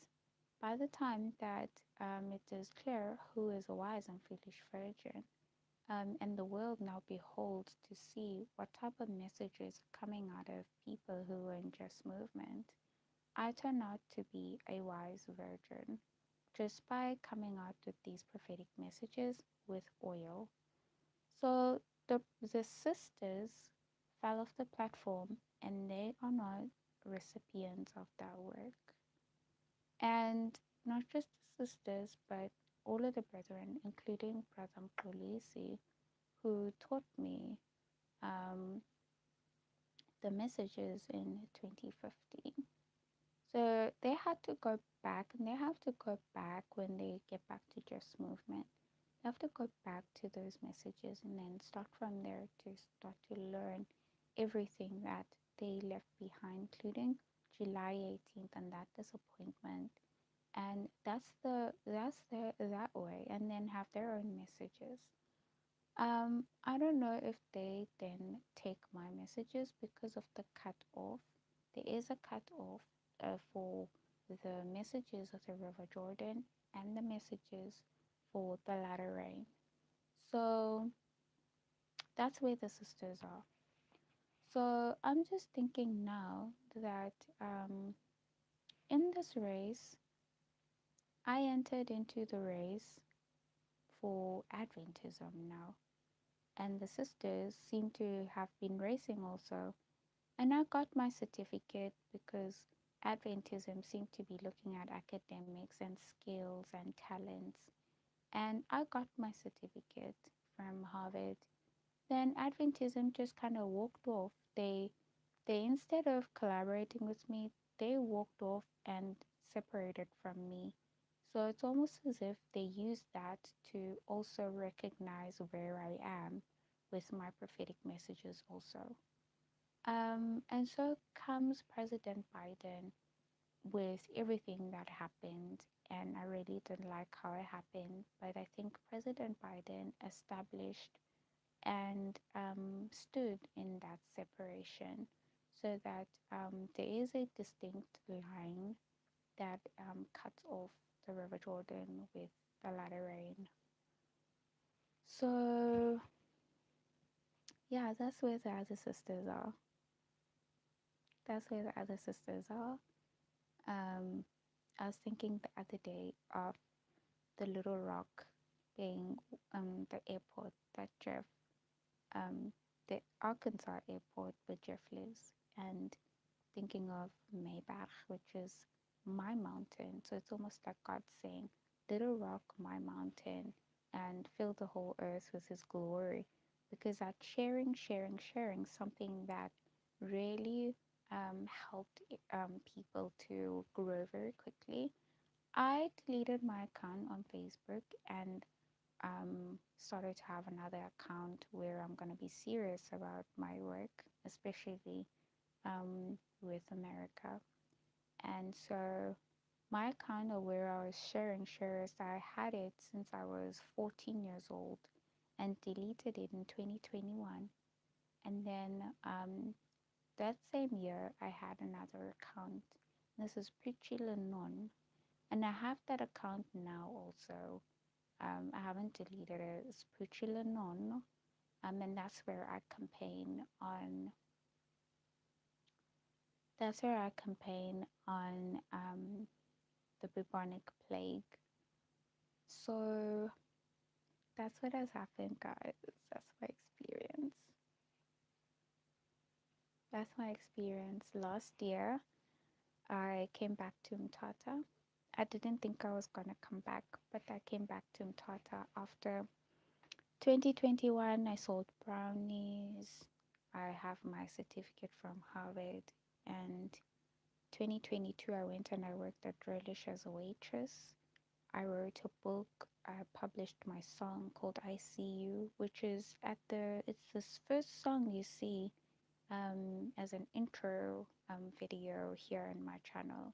Speaker 1: by the time that it is clear who is a wise and foolish virgin, and the world now beholds to see what type of messages are coming out of people who are in just movement, I turn out to be a wise virgin just by coming out with these prophetic messages with oil. So the sisters fell off the platform, and they are not recipients of that work. And not just the sisters, but all of the brethren, including Brother Mkolisi, who taught me um, the messages in 2015. So they had to go back, and they have to go back when they get back to Just Movement. They have to go back to those messages and then start from there to start to learn everything that they left behind, including July 18th and that disappointment. And that's the that way, and then have their own messages. I don't know if they then take my messages because of the cut off. There is a cut off for the messages of the River Jordan and the messages for the latter rain. So that's where the sisters are. So I'm just thinking now that in this race, I entered into the race for Adventism now, and the sisters seem to have been racing also. And I got my certificate because Adventism seemed to be looking at academics and skills and talents. And I got my certificate from Harvard. Then Adventism just kind of walked off. They instead of collaborating with me, they walked off and separated from me. So it's almost as if they used that to also recognize where I am with my prophetic messages also. And so comes President Biden with everything that happened. And I really didn't like how it happened. But I think President Biden established and stood in that separation so that there is a distinct line that cuts off the River Jordan with the latter rain. So, yeah, that's where the other sisters are. That's where the other sisters are. Um, I was thinking the other day of the Little Rock being the airport that Jeff, um, the Arkansas airport where Jeff lives, and thinking of Maybach, which is my mountain. So it's almost like God saying, Little Rock, my mountain, and fill the whole earth with His glory. Because that sharing, something that really helped people to grow very quickly. I deleted my account on Facebook and started to have another account where I'm going to be serious about my work, especially with America. And so my account of where I was sharing shares, I had it since I was 14 years old and deleted it in 2021. And then that same year, I had another account. This is Preachy Non, and I have that account now also. I haven't deleted it. It's Preachy Non, and that's where I campaign on. That's where I campaign on the bubonic plague. So that's what has happened, guys. That's my experience. That's my experience. Last year, I came back to Mtata. I didn't think I was gonna come back, but I came back to Mtata after 2021. I sold brownies. I have my certificate from Harvard, and 2022 I went and I worked at Relish as a waitress. I wrote a book. I published my song called I See You, which is it's this first song you see as an intro video here in my channel.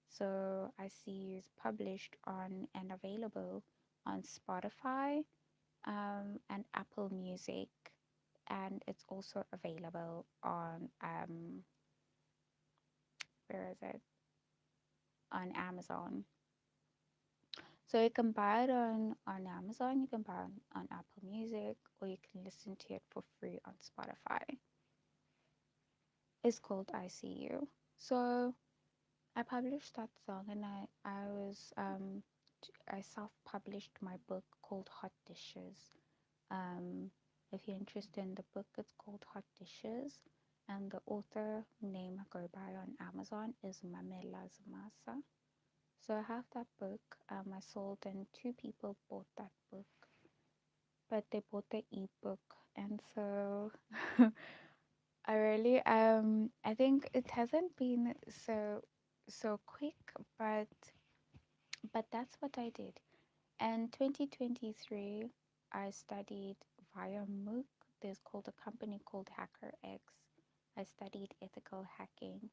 Speaker 1: So I See You is published on and available on Spotify and Apple Music, and it's also available on where is it? On Amazon. So you can buy it on Amazon, you can buy it on Apple Music, or you can listen to it for free on Spotify. It's called I See You. So I published that song, and I self-published my book called Hot Dishes. If you're interested in the book, it's called Hot Dishes, and the author name I go by on Amazon is Mamela Zamasa. So I have that book. I sold, and two people bought that book, but they bought the ebook, and so I think it hasn't been so quick, but that's what I did. And 2023, I studied via MOOC. There's called a company called HackerX. I studied ethical hacking.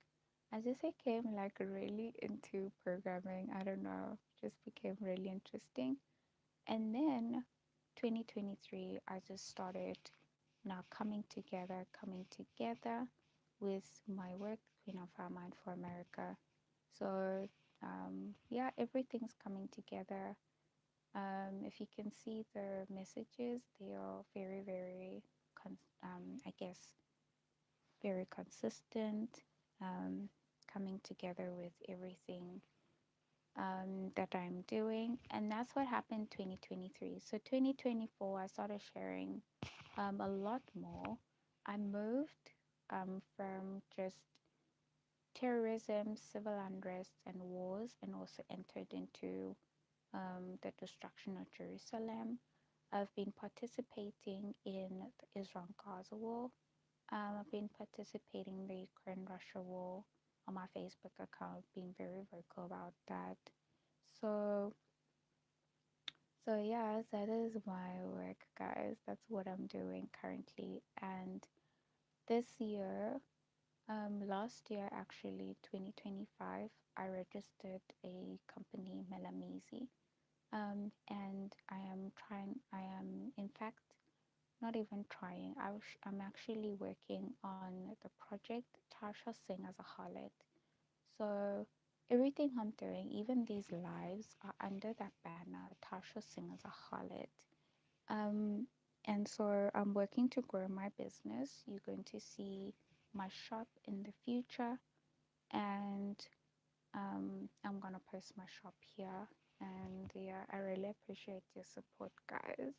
Speaker 1: I just became like really into programming. I don't know, just became really interesting. And then 2023, I just started now coming together with my work, Queen of Our Mind for America. So yeah, everything's coming together. If you can see the messages, they are very, very, I guess, very consistent, coming together with everything that I'm doing, and that's what happened 2023. So 2024, I started sharing a lot more. I moved from just terrorism, civil unrest, and wars, and also entered into the destruction of Jerusalem. I've been participating in the Israel-Gaza war. I've been participating in the Ukraine-Russia war on my Facebook account, being very vocal about that. So, so yeah, that is my work, guys. That's what I'm doing currently. And this year, last year actually, 2025, I registered a company, Melamizi. And I am in fact not even trying. I'm actually working on the project Tasha Sing as a harlot. So everything I'm doing, even these lives, are under that banner, Tasha Sing as a harlot. Um, and so I'm working to grow my business. You're going to see my shop in the future, and I'm gonna post my shop here. And yeah, I really appreciate your support, guys.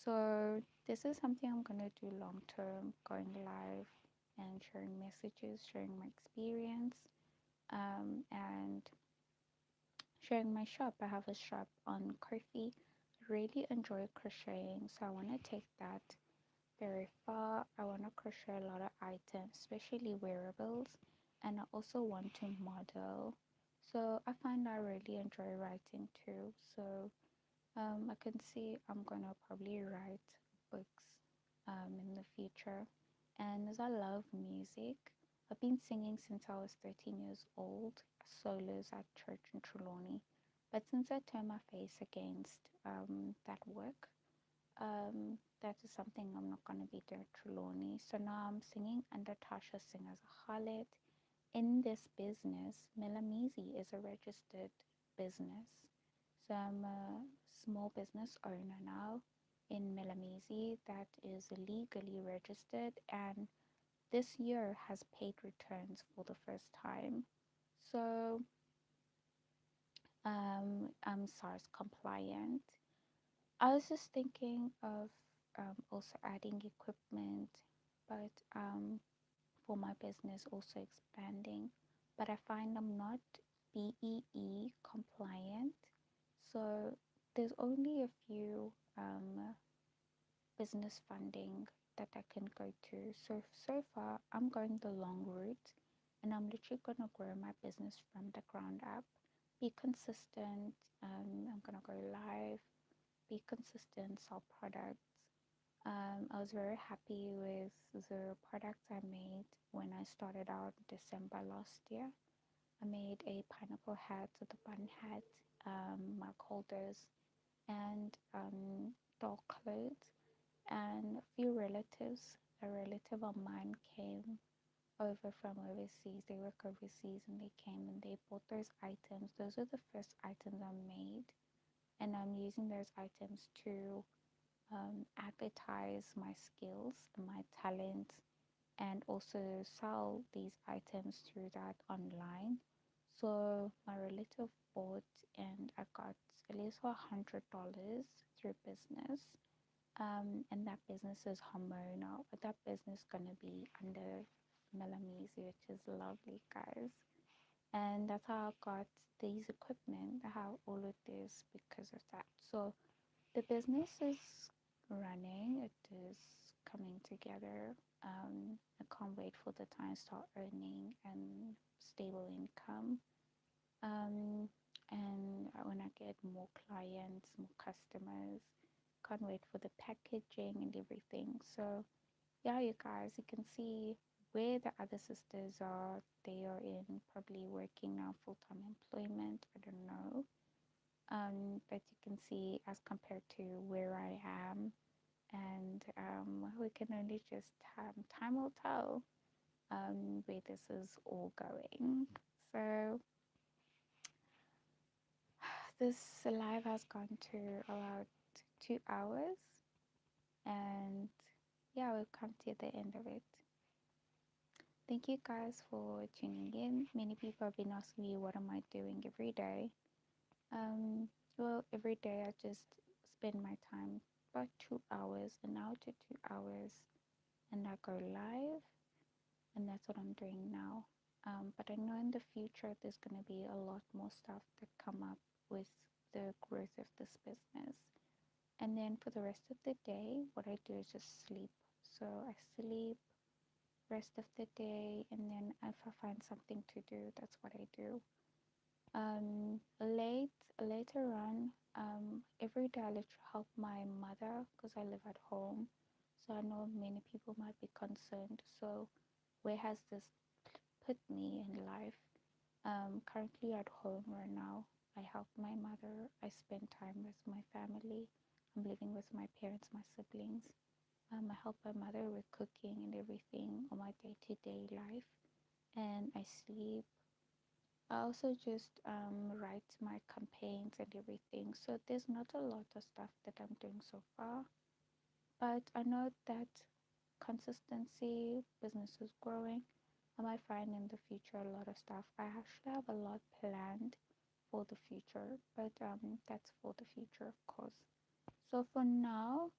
Speaker 1: So this is something I'm gonna do long term, going live and sharing messages, sharing my experience, and sharing my shop. I have a shop on Ko-fi. I really enjoy crocheting, so I want to take that very far. I want to crochet a lot of items, especially wearables, and I also want to model. So I find I really enjoy writing too. So I can see I'm gonna probably write books in the future. And as I love music, I've been singing since I was 13 years old, solos at church in Trelawney. But since I turned my face against that work, that is something I'm not going to be doing at Trelawney. So now I'm singing under Tasha Singh as a harlot. In this business, Melamizi is a registered business. So I'm a small business owner now in Melamizi that is legally registered and this year has paid returns for the first time. So I'm SARS compliant. I was just thinking of also adding equipment, but for my business also expanding. But I find I'm not BEE compliant. So there's only a few business funding that I can go to. So far, I'm going the long route and I'm literally going to grow my business from the ground up. Be consistent. I'm going to go live, be consistent, sell products. I was very happy with the products I made when I started out December last year. I made a pineapple hat with a bun hat, mug holders, and dog clothes. And a few relatives, a relative of mine came over from overseas. They work overseas and they came and they bought those items. Those are the first items I made. And I'm using those items to advertise my skills and my talents and also sell these items through that online. So my relative bought and I got at least $100 through business. And that business is hormonal, but that business gonna be under Melamese, which is lovely, guys. And that's how I got these equipment. I have all of this because of that. So the business is running, it is coming together. I can't wait for the time to start earning and stable income. Um, and when I get more clients, more customers, can't wait for the packaging and everything. So yeah, you guys, you can see where the other sisters are. They are in probably working now full-time employment. I don't know. But you can see as compared to where I am, and we can only just time will tell where this is all going. So this live has gone to about 2 hours, and yeah, we've come to the end of it. Thank you guys for tuning in. Many people have been asking me what am I doing every day. Um, well, every day I just spend my time about 2 hours, an hour to 2 hours, and I go live, and that's what I'm doing now. But I know in the future there's gonna be a lot more stuff that come up with the growth of this business. And then for the rest of the day, what I do is just sleep. So I sleep rest of the day, and then if I find something to do, that's what I do. Later on, every day I like to help my mother because I live at home. So I know many people might be concerned. So where has this put me in life? Currently at home right now, I help my mother. I spend time with my family. I'm living with my parents, my siblings. I help my mother with cooking and everything on my day-to-day life, and I sleep. I also just write my campaigns and everything. So there's not a lot of stuff that I'm doing so far, but I know that consistency, business is growing. I might find in the future a lot of stuff. I actually have a lot planned for the future, but that's for the future, of course. So for now,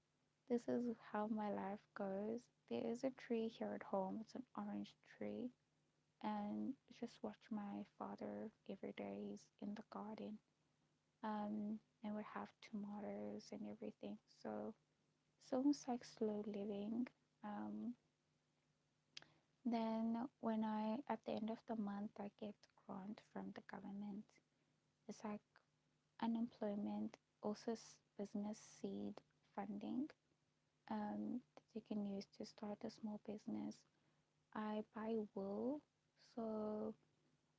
Speaker 1: this is how my life goes. There is a tree here at home. It's an orange tree, and just watch my father every day. He's in the garden, and we have tomatoes and everything. So it's almost like slow living. Um, then when I at the end of the month I get grant from the government. It's like unemployment, also business seed funding that you can use to start a small business. I buy wool, so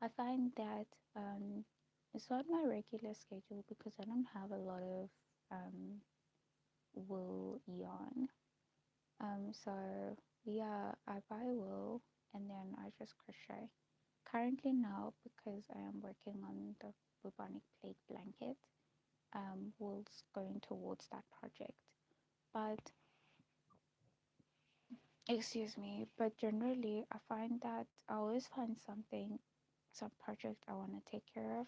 Speaker 1: I find that it's not my regular schedule because I don't have a lot of wool yarn. So yeah, I buy wool and then I just crochet. Currently now, because I am working on the bubonic plague blanket, wool's going towards that project. But excuse me, but generally I find that I always find something, some project I want to take care of,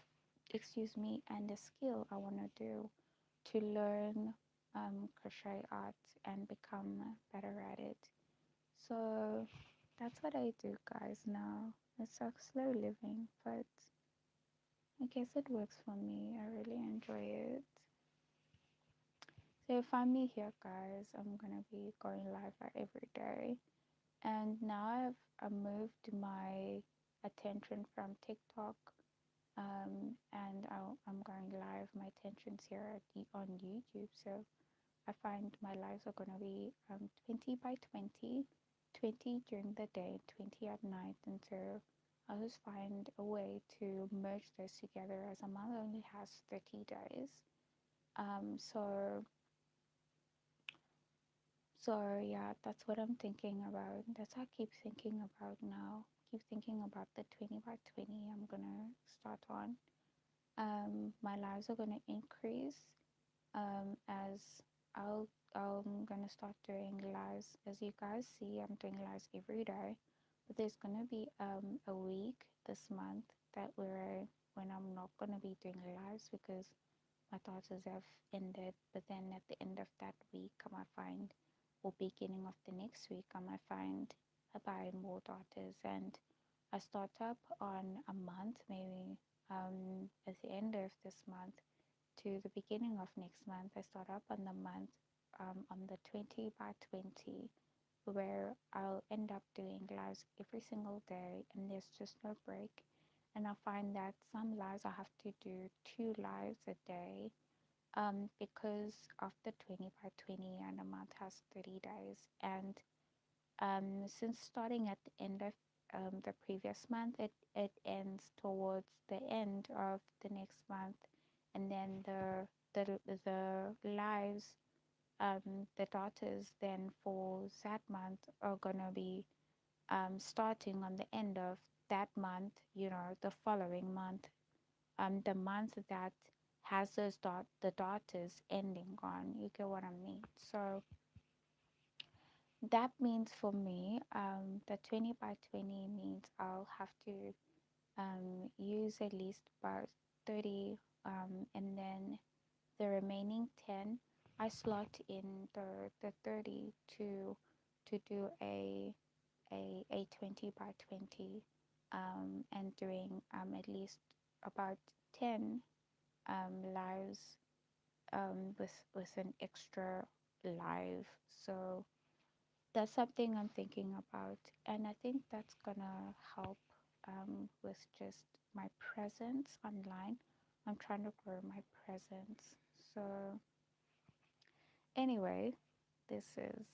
Speaker 1: excuse me, and a skill I want to do to learn crochet art and become better at it. So that's what I do, guys, now. It's like slow living, but I guess it works for me. I really enjoy it. So find me here, guys. I'm gonna be going live every day. And now I've moved my attention from TikTok, and I'm going live. My attention's here on YouTube, so I find my lives are gonna be 20 by 20, 20 during the day, 20 at night, and so I'll just find a way to merge those together as a month only has 30 days. So yeah, that's what I'm thinking about. That's what I keep thinking about now. Keep thinking about the 20 by 20 I'm gonna start on. My lives are gonna increase as I'll I'm gonna start doing lives. As you guys see, I'm doing lives every day. But there's gonna be a week this month that where when I'm not gonna be doing lives because my classes have ended, but then at the end of that week, I might find, or beginning of the next week, I might find I buy more daughters and I start up on a month, maybe at the end of this month to the beginning of next month. I start up on the month on the 20 by 20, where I'll end up doing lives every single day and there's just no break. And I find that some lives I have to do 2 lives a day because of the 20 by 20 and a month has 30 days. And since starting at the end of the previous month, it ends towards the end of the next month. And then the lives, the daughters then for that month are gonna be starting on the end of that month, the following month, the month that has the daughters ending on. You get what I mean? So that means for me, the 20 by 20 means I'll have to use at least about 30, and then the remaining 10 I slot in the 30 to do a 20 by 20, and doing at least about 10 lives, with an extra live. So that's something I'm thinking about, and I think that's gonna help with just my presence online. I'm trying to grow my presence. So anyway, this is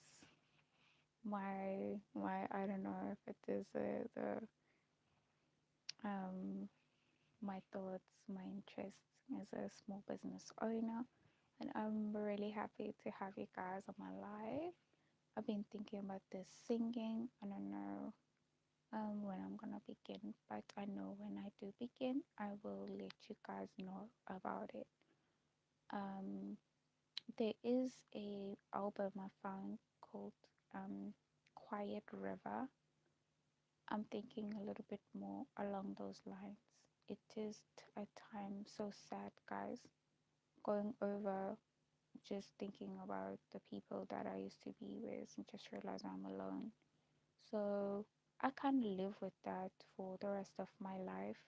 Speaker 1: my I don't know if it is the um my thoughts, my interests as a small business owner, and I'm really happy to have you guys on my live. I've been thinking about this singing. I don't know when I'm gonna begin, but I know when I do begin, I will let you guys know about it. Um, there is a album I found called Quiet River. I'm thinking a little bit more along those lines. It is a time so sad, guys. Going over, just thinking about the people that I used to be with, and just realize I'm alone. So I can't live with that for the rest of my life.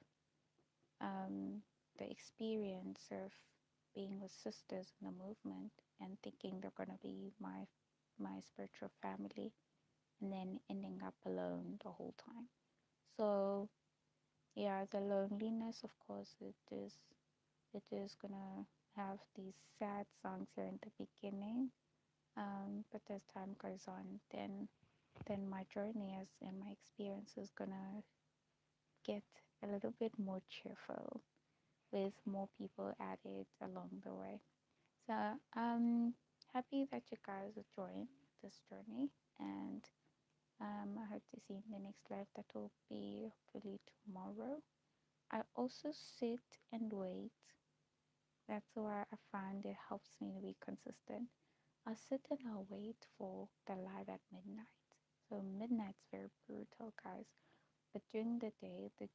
Speaker 1: The experience of being with sisters in the movement and thinking they're gonna be my spiritual family, and then ending up alone the whole time. So yeah, the loneliness, of course, it is gonna have these sad songs here in the beginning. But as time goes on, then my journey is and my experience is gonna get a little bit more cheerful with more people added along the way. So I'm happy that you guys joined this journey, and I hope to see you in the next live that will be hopefully tomorrow. I also sit and wait. That's why I find it helps me to be consistent. I sit and I wait for the live at midnight. So midnight's very brutal, guys. But during the day, the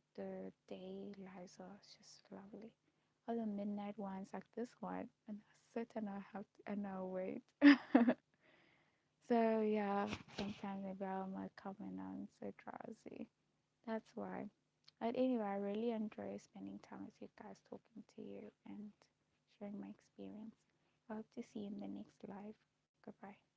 Speaker 1: day lives are just lovely. All the midnight ones like this one, and I sit and I have to, and I wait. So yeah, sometimes maybe I might come and I'm so drowsy. That's why. But anyway, I really enjoy spending time with you guys, talking to you and sharing my experience. I hope to see you in the next live. Goodbye.